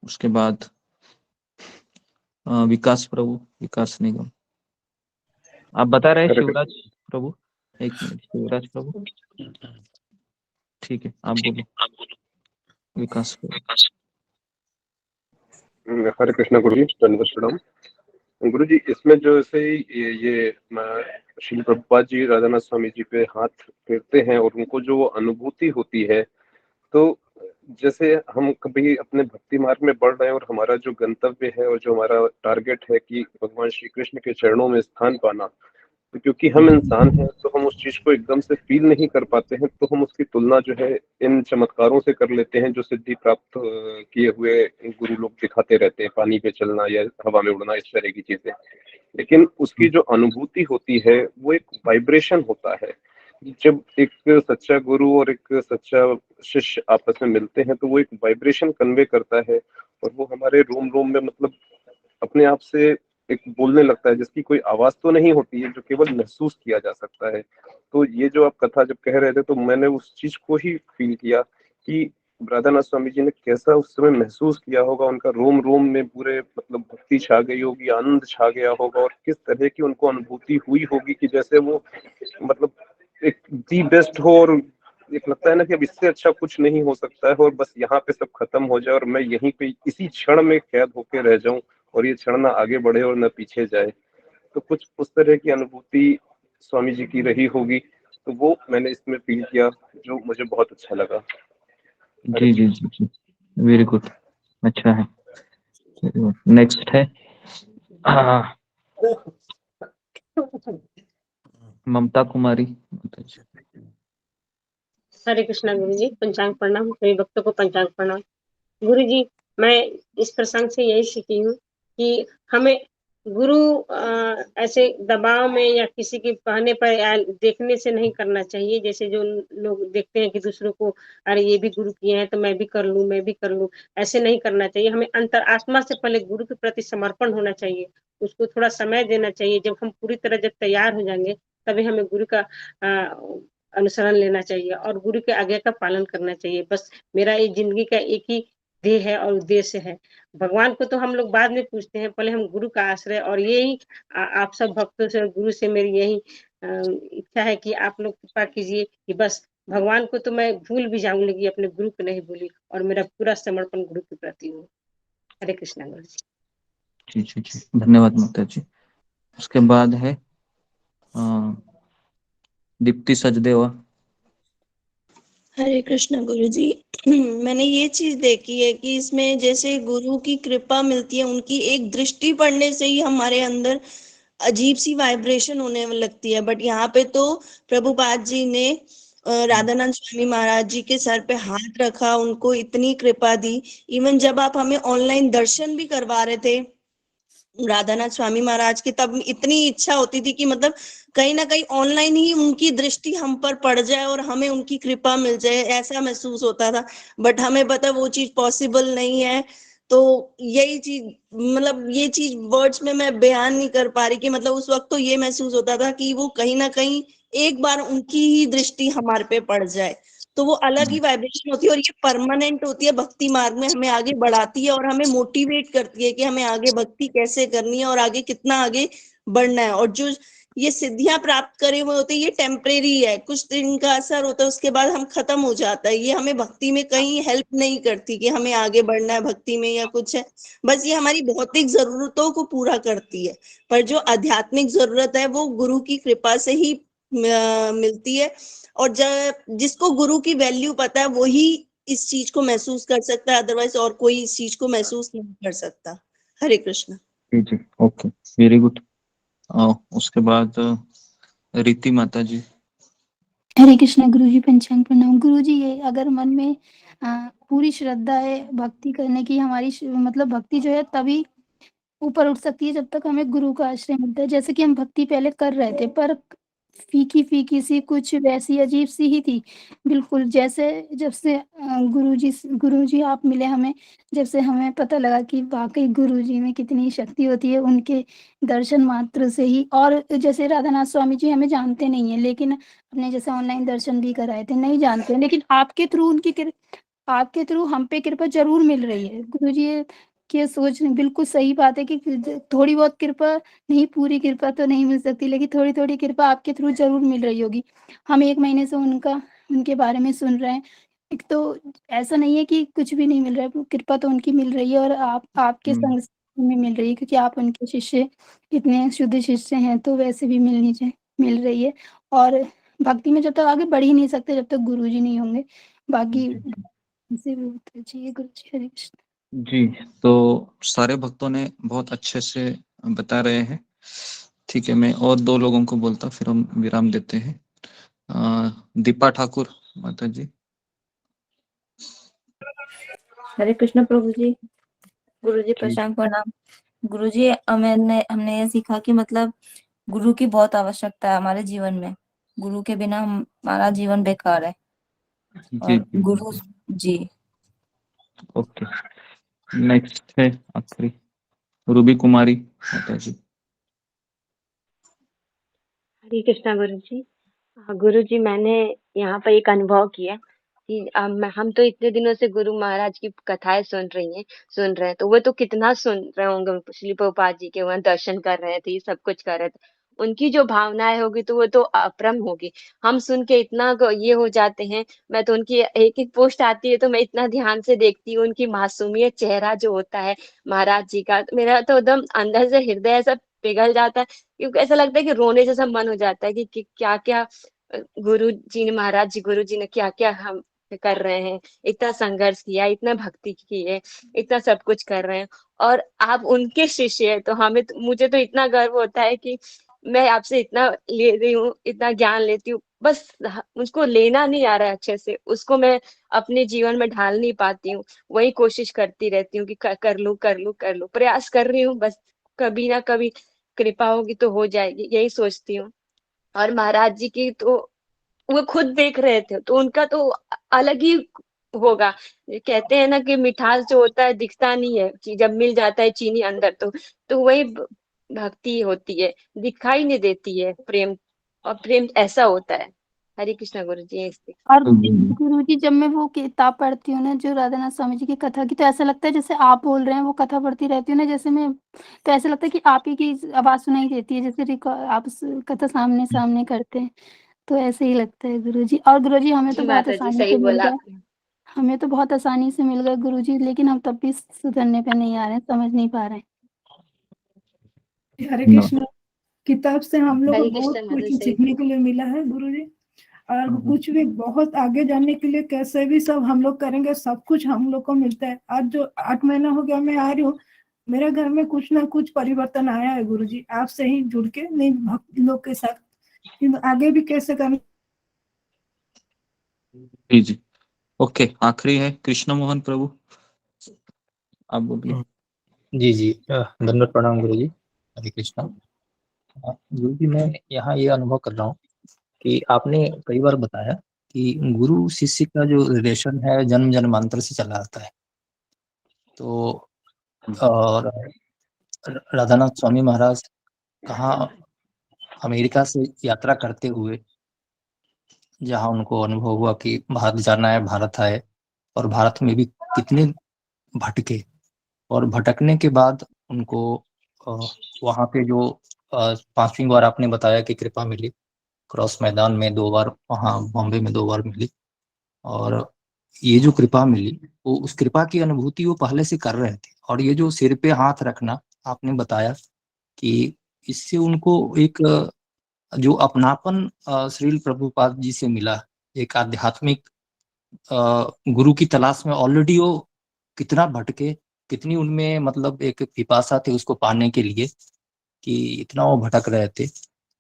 उसके बाद विकास प्रभु, विकास निगम। आप बता रहे हैं शिवराज प्रभु। 1 मिनट, शिवराज प्रभु, ठीक है, आप बोलो विकास प्रभु। हरे कृष्णा गुरु जी, दंडवत प्रणाम। गुरु जी, इसमें जो से ये श्री प्रभुपाद जी राधानाथ स्वामी जी पे हाथ फेरते हैं और उनको जो अनुभूति होती है, तो जैसे हम कभी अपने भक्ति मार्ग में बढ़ रहे हैं और हमारा जो गंतव्य है और जो हमारा टारगेट है कि भगवान श्री कृष्ण के चरणों में स्थान पाना, तो क्योंकि हम इंसान हैं तो हम उस चीज को एकदम से फील नहीं कर पाते हैं, तो हम उसकी तुलना जो है इन चमत्कारों से कर लेते हैं जो सिद्धि प्राप्त किए हुए गुरु लोग दिखाते रहते हैं, पानी पे चलना या हवा में उड़ना, इस तरह की चीजें। लेकिन उसकी जो अनुभूति होती है वो एक वाइब्रेशन होता है। जब एक सच्चा गुरु और एक सच्चा शिष्य आपस में मिलते हैं तो वो एक वाइब्रेशन कन्वे करता है, और वो हमारे रोम रोम में मतलब अपने आप से एक बोलने लगता है, जिसकी कोई आवाज तो नहीं होती है, जो केवल महसूस किया जा सकता है। तो ये जो आप कथा जब कह रहे थे तो मैंने उस चीज को ही फील किया कि राधानाथ स्वामी जी ने कैसा उस समय महसूस किया होगा, उनका रोम रोम में पूरे मतलब भक्ति छा गई होगी, आनंद छा गया होगा, और किस तरह की उनको अनुभूति हुई होगी कि जैसे वो मतलब एक दी बेस्ट हो, और एक लगता है ना कि अब इससे अच्छा कुछ नहीं हो सकता है, और बस यहाँ पे सब खत्म हो जाए और मैं यहीं पे इसी क्षण में कैद होके रह जाऊं, और ये क्षण ना आगे बढ़े और ना पीछे जाए। तो कुछ उस तरह की अनुभूति स्वामी जी की रही होगी, तो वो मैंने इसमें फील किया, जो मुझे बहुत अच्छा लगा। जी जी जी जी, वेरी गुड, अच्छा है। नेक्स्ट है ममता कुमारी। हरे कृष्णा गुरु जी, पंचांग प्रणाम। सभी भक्तों को पंचांग प्रणाम। गुरु जी, मैं इस प्रसंग से यही सीखी हूँ कि हमें गुरु ऐसे दबाव में या किसी के कहने पर या देखने से नहीं करना चाहिए। जैसे जो लोग देखते हैं कि दूसरों को, अरे ये भी गुरु किए हैं तो मैं भी कर लूं, मैं भी कर लूं, ऐसे नहीं करना चाहिए। हमें अंतर आत्मा से पहले गुरु के प्रति समर्पण होना चाहिए, उसको थोड़ा समय देना चाहिए। जब हम पूरी तरह जब तैयार हो जाएंगे तभी हमें गुरु का अनुसरण लेना चाहिए और गुरु के आज्ञा का पालन करना चाहिए। बस मेरा ये जिंदगी का एक ही ध्येय है और उद्देश्य है। भगवान को तो हम लोग बाद में पूछते हैं, पहले हम गुरु का आश्रय, और यही आप सब भक्तों से, गुरु से मेरी यही इच्छा है कि आप लोग कृपा कीजिए कि बस भगवान को तो मैं भूल भी जाऊं लेकिन अपने गुरु को नहीं भूली, और मेरा पूरा समर्पण गुरु के प्रति हो। हरे कृष्णा गुरु जी। जी जी जी, धन्यवाद माता जी। उसके बाद है दीप्ति सचदेवा। हरे कृष्ण गुरु जी। मैंने ये चीज देखी है कि इसमें जैसे गुरु की कृपा मिलती है, उनकी एक दृष्टि पड़ने से ही हमारे अंदर अजीब सी वाइब्रेशन होने लगती है। बट यहाँ पे तो प्रभुपाद जी ने राधानाथ स्वामी महाराज जी के सर पे हाथ रखा, उनको इतनी कृपा दी। इवन जब आप हमें ऑनलाइन दर्शन भी करवा रहे थे राधानाथ स्वामी महाराज की, तब इतनी इच्छा होती थी कि मतलब कहीं ना कहीं ऑनलाइन ही उनकी दृष्टि हम पर पड़ जाए और हमें उनकी कृपा मिल जाए, ऐसा महसूस होता था। बट हमें पता वो चीज पॉसिबल नहीं है। तो यही चीज, मतलब ये चीज वर्ड्स में मैं बयान नहीं कर पा रही कि मतलब उस वक्त तो ये महसूस होता था कि वो कहीं ना कहीं एक बार उनकी ही दृष्टि हमारे पे पड़ जाए तो वो अलग ही वाइब्रेशन होती है, और ये परमानेंट होती है। भक्ति मार्ग में हमें आगे बढ़ाती है और हमें मोटिवेट करती है कि हमें आगे भक्ति कैसे करनी है और आगे कितना आगे बढ़ना है। और जो ये सिद्धियां प्राप्त करे हुए होते हैं, ये टेम्परेरी है, कुछ दिन का असर होता है, उसके बाद हम खत्म हो जाता है। ये हमें भक्ति में कहीं हेल्प नहीं करती कि हमें आगे बढ़ना है भक्ति में या कुछ है। बस ये हमारी भौतिक जरूरतों को पूरा करती है, पर जो आध्यात्मिक जरूरत है वो गुरु की कृपा से ही मिलती है। और जब जिसको गुरु की वैल्यू पता है वही इस चीज को महसूस कर सकता है, अदरवाइज और कोई इस चीज को महसूस नहीं कर सकता। हरे कृष्ण। जी जी, ओके, वेरी गुड। उसके बाद रीति माता जी। हरे कृष्णा गुरु जी, पंचांग प्रणाम। गुरु जी, ये अगर मन में पूरी श्रद्धा है भक्ति करने की, हमारी मतलब भक्ति जो है तभी ऊपर उठ सकती है जब तक हमें गुरु का आश्रय मिलता है। जैसे कि हम भक्ति पहले कर रहे थे पर फीकी फीकी सी, कुछ वैसी अजीब सी ही थी बिल्कुल। जैसे जब से गुरु जी आप मिले हमें, जब से हमें पता लगा कि वाकई गुरु जी में कितनी शक्ति होती है, उनके दर्शन मात्र से ही। और जैसे राधानाथ स्वामी जी हमें जानते नहीं है, लेकिन अपने जैसे ऑनलाइन दर्शन भी कराए थे, नहीं जानते हैं, लेकिन आपके थ्रू आपके थ्रू हम पे कृपा जरूर मिल रही है। गुरु जी की सोच बिल्कुल सही बात है कि थोड़ी बहुत कृपा नहीं, पूरी कृपा तो नहीं मिल सकती, लेकिन थोड़ी थोड़ी कृपा आपके थ्रू जरूर मिल रही होगी। हम 1 महीने से उनके बारे में सुन रहे हैं। एक तो ऐसा नहीं है कि कुछ भी नहीं मिल रहा है, कृपा तो उनकी मिल रही है और आपके संग में मिल रही है, क्योंकि आप उनके शिष्य इतने शुद्ध शिष्य हैं, तो वैसे भी मिल रही है। और भक्ति में जब तक आगे बढ़ ही नहीं सकते जब तक गुरु जी नहीं होंगे। बाकी से भी होता चाहिए। गुरु जी, हरे कृष्ण। जी, तो सारे भक्तों ने बहुत अच्छे से बता रहे हैं। ठीक है, मैं और 2 लोगों को बोलता, फिर हम विराम देते हैं। दीपा ठाकुर माता जी। हरे कृष्ण प्रभु जी। गुरु जी जी। प्रशांत प्रणाम। गुरु जी हमने ये सीखा कि मतलब गुरु की बहुत आवश्यकता है हमारे जीवन में। गुरु के बिना हमारा जीवन बेकार है। जी और जी गुरु जी ओके। नेक्स्ट है आखिरी रूबी कुमारी माता जी। हरे कृष्णा गुरु जी। गुरु जी, मैंने यहाँ पर एक अनुभव किया कि हम तो इतने दिनों से गुरु महाराज की कथाएं सुन रहे हैं, तो वो तो कितना सुन रहे होंगे, श्री प्रभुपाद जी के वहाँ दर्शन कर रहे थे, सब कुछ कर रहे थे। उनकी जो भावनाएं होगी तो वो तो अपरम होगी। हम सुन के इतना ये हो जाते हैं। मैं तो उनकी एक एक पोस्ट आती है तो मैं इतना ध्यान से देखती हूँ, उनकी मासूमियत चेहरा जो होता है महाराज जी का, मेरा तो एकदम अंदर से हृदय ऐसा पिघल जाता है, क्योंकि ऐसा लगता है कि रोने जैसा मन हो जाता है कि क्या क्या गुरु जी ने, महाराज जी, गुरु जी ने क्या क्या हम कर रहे हैं। इतना संघर्ष किया, इतना भक्ति की है, इतना सब कुछ कर रहे हैं, और आप उनके शिष्य हैं। तो मुझे तो इतना गर्व होता है कि मैं आपसे इतना ले रही हूँ, इतना ज्ञान लेती हूँ, बस मुझको लेना नहीं आ रहा है अच्छे से, उसको मैं अपने जीवन में ढाल नहीं पाती हूँ। वही कोशिश करती रहती हूँ कि कर लूं, प्रयास कर रही हूँ, बस कभी ना कभी कृपा होगी तो हो जाएगी, यही सोचती हूँ। और महाराज जी की तो वो खुद देख रहे थे, तो उनका तो अलग ही होगा। कहते हैं ना कि मिठास जो होता है दिखता नहीं है, जब मिल जाता है चीनी अंदर, तो वही भक्ति होती है, दिखाई नहीं देती है प्रेम, और प्रेम ऐसा होता है। हरे कृष्णा गुरु जी। और गुरुजी, जब मैं वो किताब पढ़ती हूँ ना, जो राधानाथ स्वामी जी की कथा की, तो ऐसा लगता है जैसे आप बोल रहे हैं, वो कथा पढ़ती रहती हूँ ना जैसे मैं, तो ऐसा लगता है कि आप ही की आवाज सुनाई देती है, जैसे आप कथा सामने सामने करते हैं, तो ऐसे ही लगता है गुरुजी। और गुरुजी, हमें तो जी बहुत माता जी, आसानी सही से मिल बोला गया, आपने। हमें तो बहुत आसानी से मिल गया गुरुजी, लेकिन हम तब भी सुधरने पे नहीं आ रहे हैं, समझ नहीं पा रहे हैं। हरे No. कृष्ण। किताब से हम लोग को हरे बहुत कृष्णा माता जी, कुछ सही सीखने बोला। के लिए मिला है गुरुजी। और कुछ भी बहुत आगे जाने के लिए कैसे भी सब हम लोग करेंगे, सब कुछ हम लोग को मिलता है। आज जो 8 महीना हो गया मैं आ रही हूँ, मेरे घर में कुछ ना कुछ परिवर्तन आया है गुरुजी, आपसे ही जुड़ के, नहीं भक्त लोग के साथ, कि आगे भी कैसे करना। जी जी ओके। आखिरी है कृष्ण मोहन प्रभु, आप बोलिए। जी जी दंडवत प्रणाम गुरु जी। हरे कृष्णा। गुरु जी, मैं यहाँ ये अनुभव कर रहा हूँ कि आपने कई बार बताया कि गुरु शिष्य का जो रिलेशन है जन्म जन्मांतर से चला आता है। तो और राधानाथ स्वामी महाराज कहाँ अमेरिका से यात्रा करते हुए जहाँ उनको अनुभव हुआ कि भारत जाना है, भारत आए, और भारत में भी कितने भटके, और भटकने के बाद उनको वहाँ पे जो 5वीं बार आपने बताया कि कृपा मिली, क्रॉस मैदान में 2 बार, वहाँ बॉम्बे में 2 बार मिली, और ये जो कृपा मिली, वो उस कृपा की अनुभूति वो पहले से कर रहे थे। और ये जो सिर पे हाथ रखना आपने बताया कि इससे उनको एक जो अपनापन श्रील प्रभुपाद जी से मिला, एक आध्यात्मिक गुरु की तलाश में ऑलरेडी वो कितना भटके, कितनी उनमें मतलब एक पिपासा थी उसको पाने के लिए, कि इतना वो भटक रहे थे।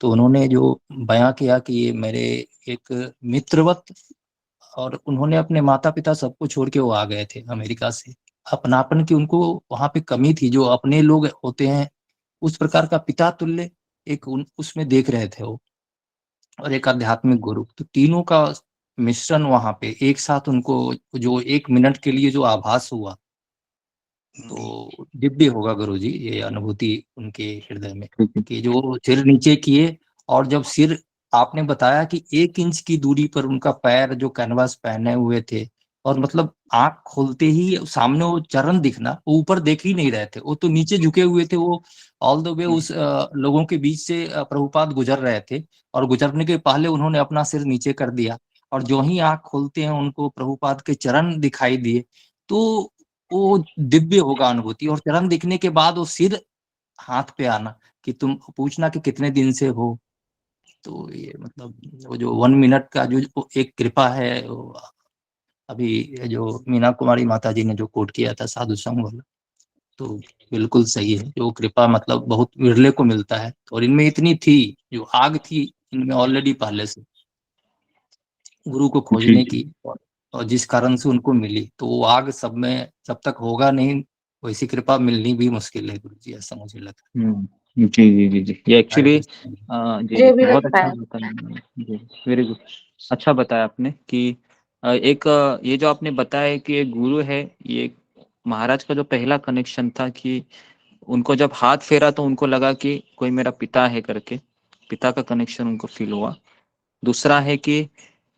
तो उन्होंने जो बयां किया कि ये मेरे एक मित्रवत, और उन्होंने अपने माता पिता सबको छोड़ के वो आ गए थे अमेरिका से। अपनापन की उनको वहां पे कमी थी, जो अपने लोग होते हैं उस प्रकार का पिता तुल्य एक उसमें देख रहे थे वो, और एक आध्यात्मिक गुरु, तो तीनों का मिश्रण वहां पे एक साथ उनको जो 1 मिनट के लिए जो आभास हुआ, तो दिव्य होगा गुरु जी ये अनुभूति उनके हृदय में, कि जो सिर नीचे किए, और जब सिर, आपने बताया कि 1 इंच की दूरी पर उनका पैर जो कैनवास पहने हुए थे, और मतलब आंख खोलते ही सामने वो चरण दिखना, वो ऊपर देख ही नहीं रहे थे, वो तो नीचे झुके हुए थे, वो ऑल द वे उस लोगों के बीच से प्रभुपाद गुजर रहे थे, और गुजरने के पहले उन्होंने अपना सिर नीचे कर दिया, और जो ही आंख खोलते हैं उनको प्रभुपाद के चरण दिखाई दिए, तो वो दिव्य होगा अनुभूति। और चरण दिखने के बाद वो सिर हाथ पे आना, कि तुम पूछना कि कितने दिन से हो, तो ये मतलब वो जो 1 मिनट का जो एक कृपा है, अभी जो मीना कुमारी माता जी ने जो कोट किया था साधु संग वाला, तो बिल्कुल सही है, जो कृपा मतलब बहुत विरले को मिलता है, और इनमें इतनी थी, जो आग थी इनमें ऑलरेडी पहले से गुरु को जी खोजने जी की, और जिस कारण से उनको मिली, तो वो आग सब में जब तक होगा नहीं, वैसी कृपा मिलनी भी मुश्किल है गुरु जी, ऐसा मुझे लगता जी जी जी जी, ये है। हरे एक्चुअली कृष्ण। जी जी मुझे भी बहुत लगता अच्छा है। बताया जी, वेरी गुड। अच्छा बताया आपने कि एक ये जो आपने बताया कि एक गुरु है, ये महाराज का जो पहला कनेक्शन था कि उनको जब हाथ फेरा तो उनको लगा कि कोई मेरा पिता है करके, पिता का कनेक्शन उनको फील हुआ। दूसरा है कि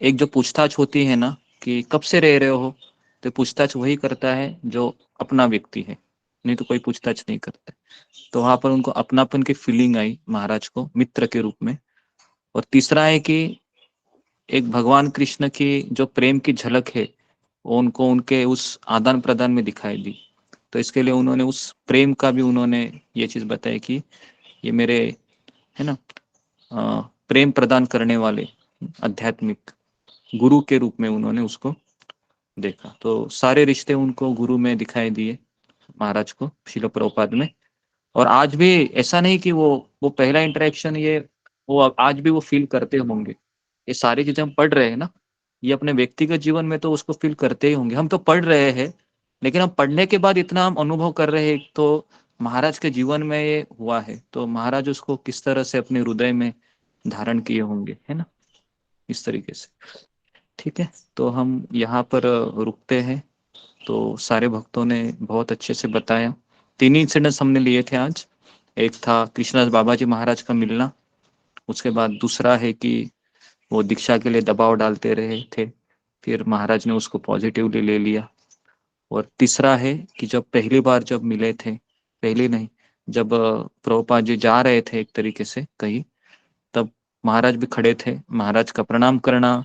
एक जो पूछताछ होती है ना कि कब से रह रहे हो, तो पूछताछ वही करता है जो अपना व्यक्ति है, नहीं तो कोई पूछताछ नहीं करता। तो वहां पर उनको अपनापन की फीलिंग आई महाराज को मित्र के रूप में। और तीसरा है कि एक भगवान कृष्ण की जो प्रेम की झलक है वो उनको उनके उस आदान प्रदान में दिखाई दी। तो इसके लिए उन्होंने उस प्रेम का भी उन्होंने ये चीज बताई कि ये मेरे है ना प्रेम प्रदान करने वाले आध्यात्मिक गुरु के रूप में उन्होंने उसको देखा। तो सारे रिश्ते उनको गुरु में दिखाई दिए महाराज को, शिल प्रभुपाद में। और आज भी ऐसा नहीं कि वो पहला इंटरेक्शन ये वो आज भी वो फील करते होंगे। ये सारी चीजें हम पढ़ रहे हैं ना, ये अपने व्यक्तिगत जीवन में तो उसको फील करते ही होंगे। हम तो पढ़ रहे हैं, लेकिन हम पढ़ने के बाद इतना हम अनुभव कर रहे हैं, तो महाराज के जीवन में ये हुआ है, तो महाराज उसको किस तरह से अपने हृदय में धारण किए होंगे, है ना, इस तरीके से। ठीक है, तो हम यहाँ पर रुकते हैं। तो सारे भक्तों ने बहुत अच्छे से बताया। 3 इंसिडेंट्स हमने लिए थे आज। एक था कृष्णदास बाबा जी महाराज का मिलना, उसके बाद दूसरा है कि वो दीक्षा के लिए दबाव डालते रहे थे, फिर महाराज ने उसको पॉजिटिवली ले लिया। और तीसरा है कि जब पहली बार जब मिले थे, पहली नहीं, जब प्रभुपाद जी जा रहे थे एक तरीके से कहीं, तब महाराज भी खड़े थे, महाराज का प्रणाम करना,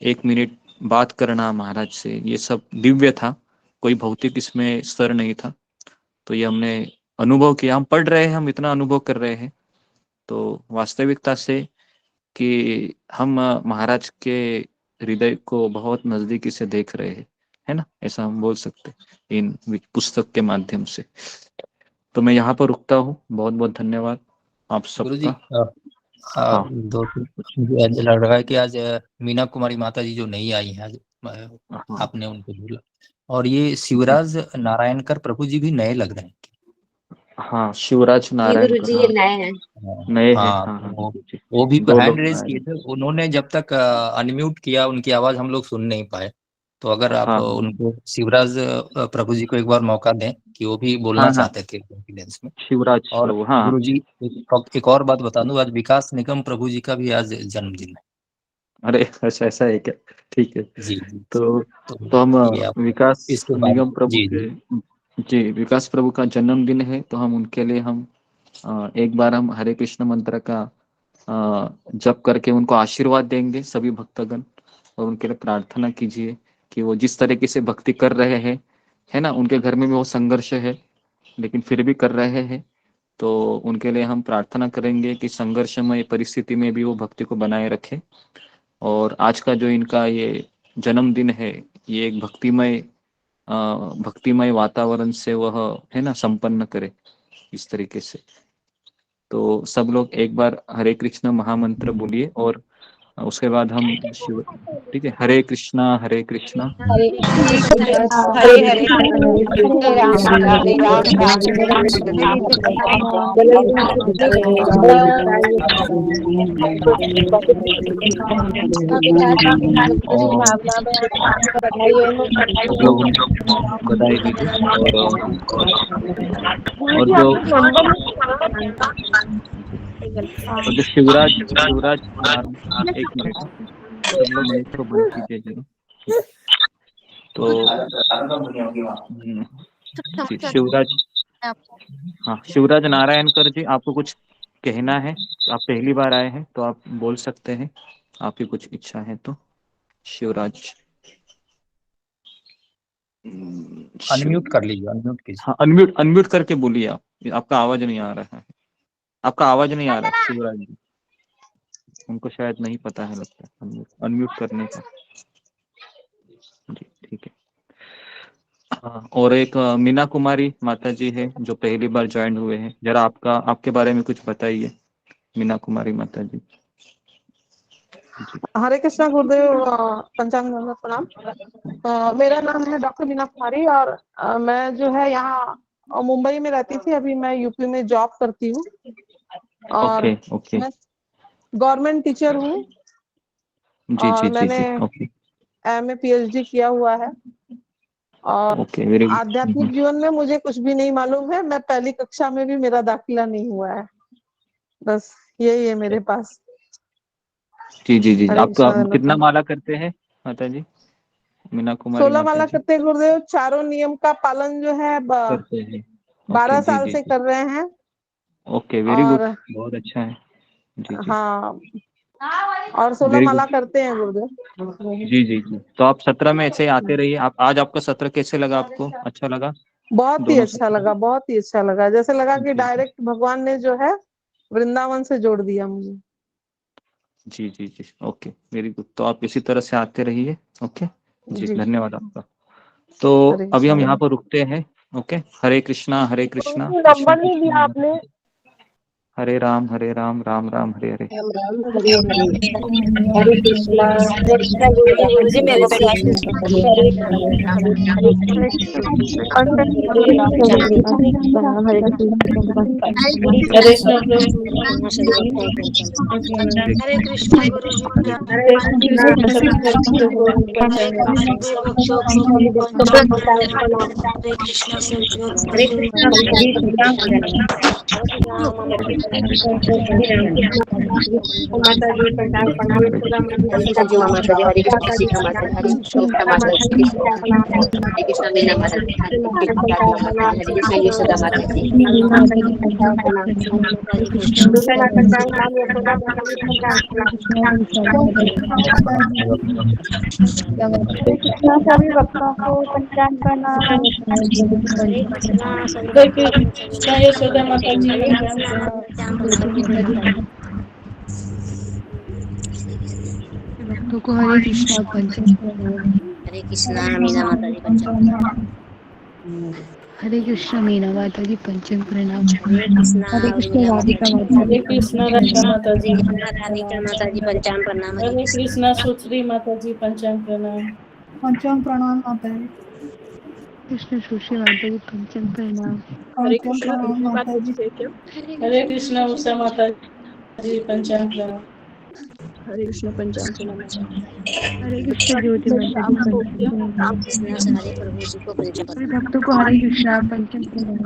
1 मिनट बात करना महाराज से, ये सब दिव्य था। कोई भौतिक इसमें स्तर नहीं था। तो ये हमने अनुभव किया। हम पढ़ रहे हैं, हम इतना अनुभव कर रहे हैं, तो वास्तविकता से कि हम महाराज के हृदय को बहुत नजदीकी से देख रहे हैं, है ना, ऐसा हम बोल सकते हैं इन पुस्तक के माध्यम से। तो मैं यहाँ पर रुकता हूँ। बहुत बहुत धन्यवाद आप गुरु जी, सबका। हाँ दो मुझे ऐसा लग रहा है कि आज मीना कुमारी माता जी जो नहीं आई हैं आज, हाँ आपने उनको भूला। और ये शिवराज नारायणकर प्रभु जी भी नए लग रहे हैं। हाँ, शिवराज जी नारायण गुरु का, जी, ये हाँ नए हैं। नए हैं, हाँ, हाँ हाँ तो जी, वो भी 2 हैंड लोग रेज नए किए हैं। थे, उन्होंने जब तक अनम्यूट किया उनकी आवाज हम लोग सुन नहीं पाए। तो अगर आप हाँ उनको शिवराज प्रभु जी को एक बार मौका दें, कि वो भी बोलना हाँ हाँ, चाहते थे कॉन्फिडेंस में। शिवराज और प्रभु, हाँ गुरु जी, एक और बात बता दूं, आज विकास निगम प्रभु जी का भी आज जन्मदिन है। अरे अच्छा ऐसा है क्या? ठीक है। जी जी। तो तो तो हम ये आप विकास इसके बाद, निगम प्रभु जी जी। के, जी विकास प्रभु का जन्मदिन है, तो हम उनके लिए हम एक बार हम हरे कृष्ण मंत्र का जप करके उनको आशीर्वाद देंगे सभी भक्तगण। और उनके लिए प्रार्थना कीजिए कि वो जिस तरीके से भक्ति कर रहे हैं, है ना, उनके घर में भी वो संघर्ष है, लेकिन फिर भी कर रहे हैं। तो उनके लिए हम प्रार्थना करेंगे कि संघर्षमय परिस्थिति में भी वो भक्ति को बनाए रखें। और आज का जो इनका ये जन्मदिन है, ये एक भक्तिमय वातावरण से वह, है ना, संपन्न करे इस तरीके से। तो सब लोग एक बार हरे कृष्ण महामंत्र बोलिए, और उसके बाद हम शिव, ठीक है, हरे कृष्णा हरे कृष्णा हरे कृष्णा हरे हरे हरे कृष्णा हरे राम हरे राम राम राम राम हरे हरे और की भावना में आपको बधाई हो। सब लोग उनको बधाई दीजिए। गुरु और जी जो आपका नंबर और जो शिवराज नारायण, एक मिनट, सब लोग माइक को बंद कीजिए जरा। तो जी शिवराज, हाँ शिवराज नारायणकर जी, आपको कुछ कहना है? आप पहली बार आए हैं तो आप बोल सकते हैं, आपकी कुछ इच्छा है तो। शिवराज, अनम्यूट कर लीजिए, अनम्यूट कीजिए। हाँ अनम्यूट अनम्यूट करके बोलिए आप, आपका आवाज नहीं आ रहा है, आपका आवाज नहीं आ रहा है शिवराज जी, उनको शायद नहीं पता है लगता है अनम्यूट करने का। जी ठीक है। हाँ, और एक मीना कुमारी माता जी है जो पहली बार ज्वाइन हुए हैं, जरा आपके बारे में कुछ बताइए मीना कुमारी माता जी। हरे कृष्णा गुरुदेव, पंचांग में प्रणाम। मेरा नाम है डॉक्टर मीना कुमारी और मैं जो है यहाँ मुंबई में रहती थी, अभी मैं यूपी में जॉब करती हूँ और ओके मैं गवर्नमेंट टीचर हूँ जी और जी जी मैंने जी ओके एमए पीएचडी किया हुआ है और ओके वेरी गुड। आध्यात्मिक जीवन में मुझे कुछ भी नहीं मालूम है। मैं पहली कक्षा में भी मेरा दाखिला नहीं हुआ है। बस यही है मेरे पास। जी जी जी हरे आपका कृष्णा। कितना माला करते हैं माता जी, मीना कुमारी 16 माता माला जी? करते गुरुदेव। चारों नियम का पालन जो है करते हैं। 12 जी साल जी से जी कर रहे हैं। ओके वेरी गुड, और बहुत अच्छा है। जी जी हाँ, और 16 वेरी माला गुड। करते हैं गुरुदेव। जी जी जी तो आप 17 में ऐसे ही आते रहिए। आप आज आपका सत्र कैसे लगा आपको? अच्छा लगा? बहुत ही दोनों अच्छा सत्र? लगा, बहुत ही अच्छा लगा। जैसे लगा कि जी डायरेक्ट भगवान ने जो है वृंदावन से जोड़ दिया मुझे। जी जी जी ओके वेरी गुड। तो आप इसी तरह से आते रहिए। ओके जी जी, धन्यवाद आपका। तो हरे अभी हम कृष्णा। यहाँ पर रुकते हैं। ओके हरे कृष्णा कृष्णा नंबर नहीं दिया आपने। हरे राम राम राम हरे हरे। राम राम हरे हरे। हरे कृष्णा गुरु जी, गुरु जी मेरे पे हरे कृष्ण हरे कृष्ण गुरु जी हरे कृष्ण हरे कृष्णा सभी पंचांग प्रणाम। माता जी पंचांग प्रणाम। यशोदा हरे कृष्ण जी माता जी, हरे कृष्ण सीता माता जी, हरे कृष्ण उषा माता जी, हरे कृष्ण मीना माता जी, हरे कृष्ण राधिका माता जी, हरे कृष्ण यशोदा माता जी। दूसरा माता पंचांग प्रणाम। यशोदा माता जी पंचांग प्रणाम। कृष्णा सभी भक्तों को पंचांग प्रणाम। हरे कृष्णा हरे कृष्ण यशोदा माता जी हरे पंचांग कृष्णा प्रणाम। भक्तों को हरे कृष्णा पंचांग प्रणाम। हरे कृष्णा मीना माता जी पंचांग हरे कृष्णा मीना माता जी पंचांग प्रणाम। हरे कृष्णा हरे कृष्णा उर्मिला माता राधिका जी माता हरे जी कृष्णा पंचांग राधा प्रणाम। माता जी राधिका माता जी पंचांग प्रणाम। हरे कृष्णा सुश्री माता जी पंचांग प्रणाम। पंचांग प्रणाम माता जी। कृष्ण सुश्री माता जी पंचांग प्रणाम। हरे पंचांग कृष्णा प्रणाम दूसरी बात माता जी। कुछ है क्या? हरे कृष्णा उषा माता जी पंचांग प्रणाम। हरे कृष्णा पंचांग प्रणाम। हरे कृष्ण हरे ज्योति कृष्णा माता जी आपको हो गया? पंचांग प्रणाम। कृष्णा सारे प्रभु जी को पंचांग सभी भक्तों को हरे कृष्णा पंचांग प्रणाम।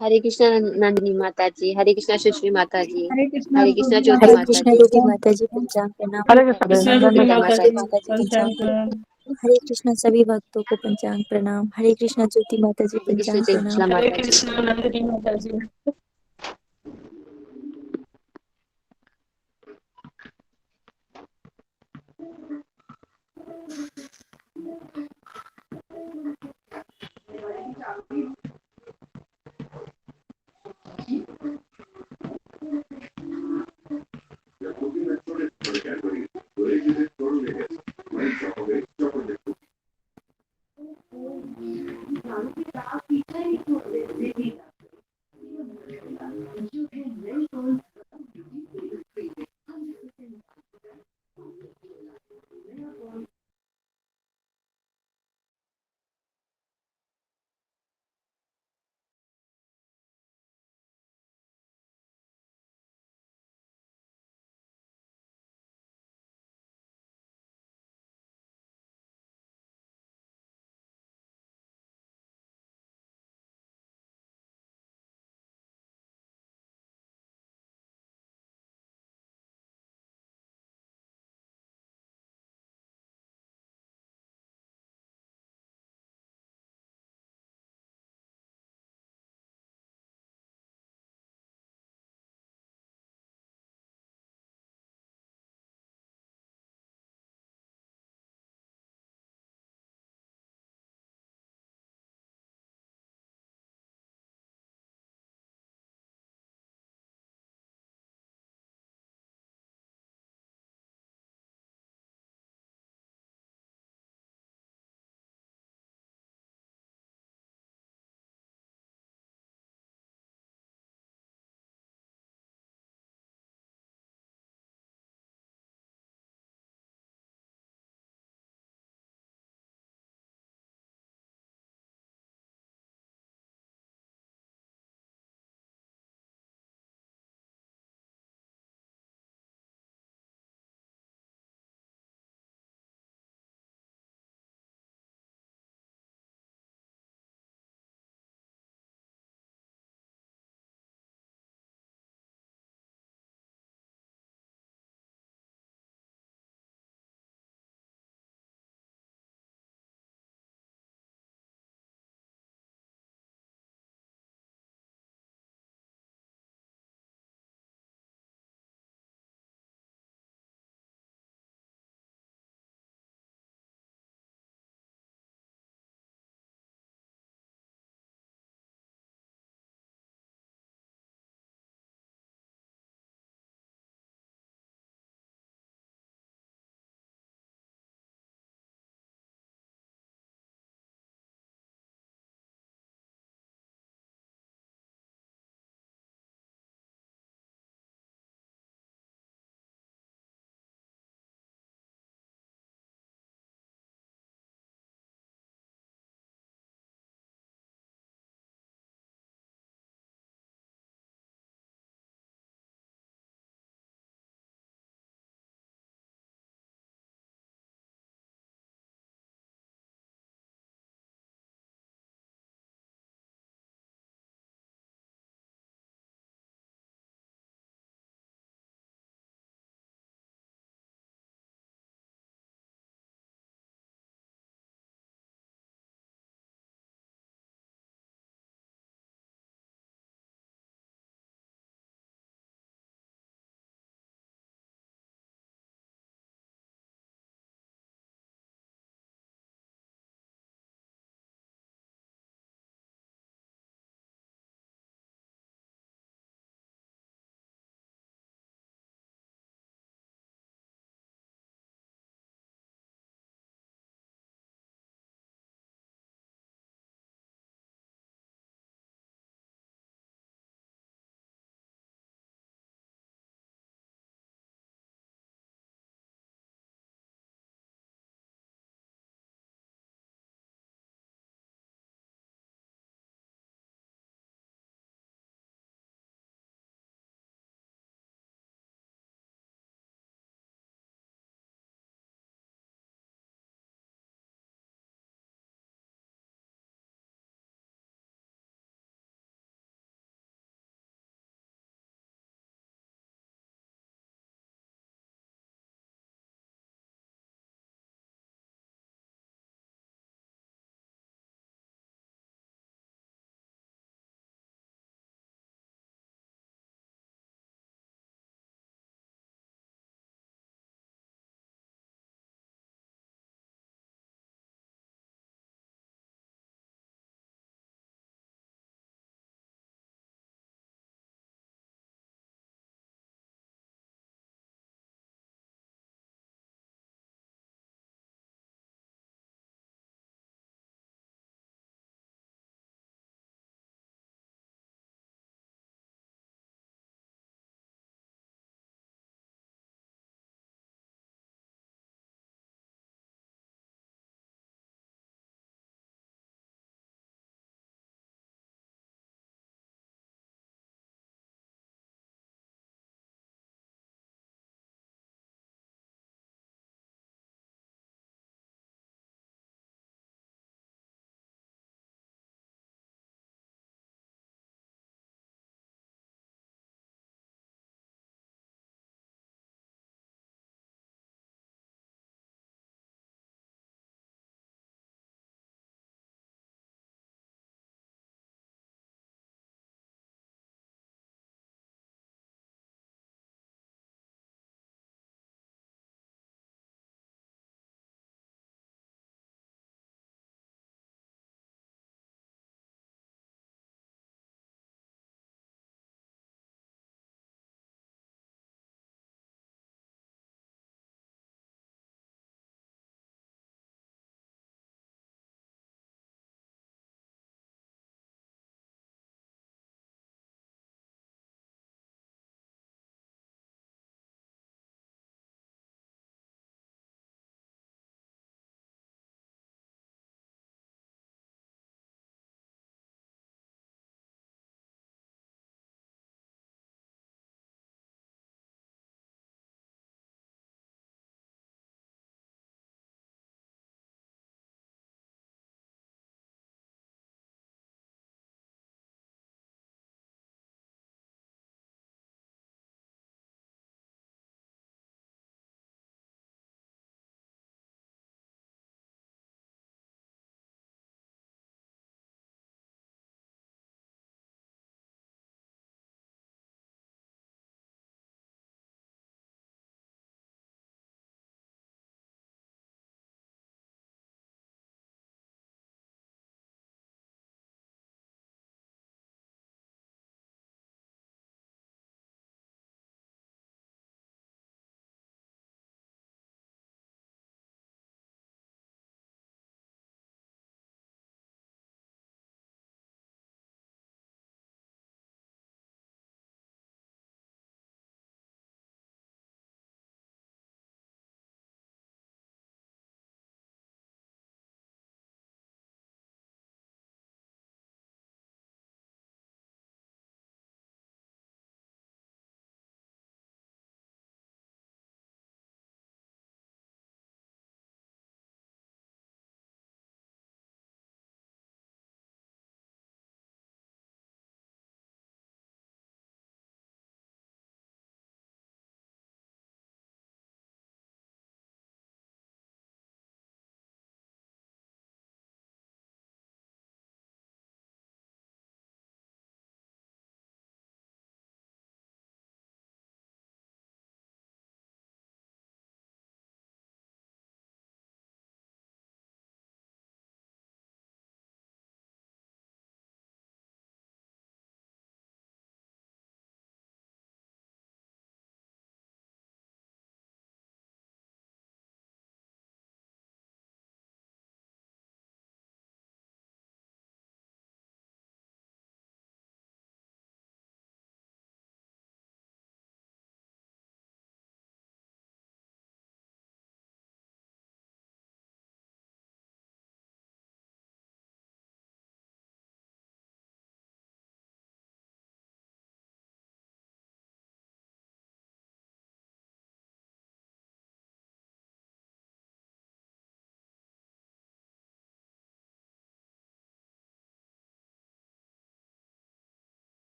हरे कृष्ण नंदिनी माता जी, हरे कृष्ण सुश्री माता जी, हरे कृष्णा हरे कृष्ण ज्योति ज्योति माता हरे जी। माता कृष्ण जी, ज्योति माता जी पंचांग प्रणाम। हरे कृष्णा कृष्ण ज्योति नंदा माता माता जी जी। माता जी पंचांग पंचांग प्रणाम। प्रणाम। हरे कृष्ण सभी भक्तों को पंचांग प्रणाम। हरे कृष्ण ज्योति माता जी हरे कृष्ण पंचांग जय प्रणाम। शीतला हरे माता जी। कृष्णा नंदिनी माता जी।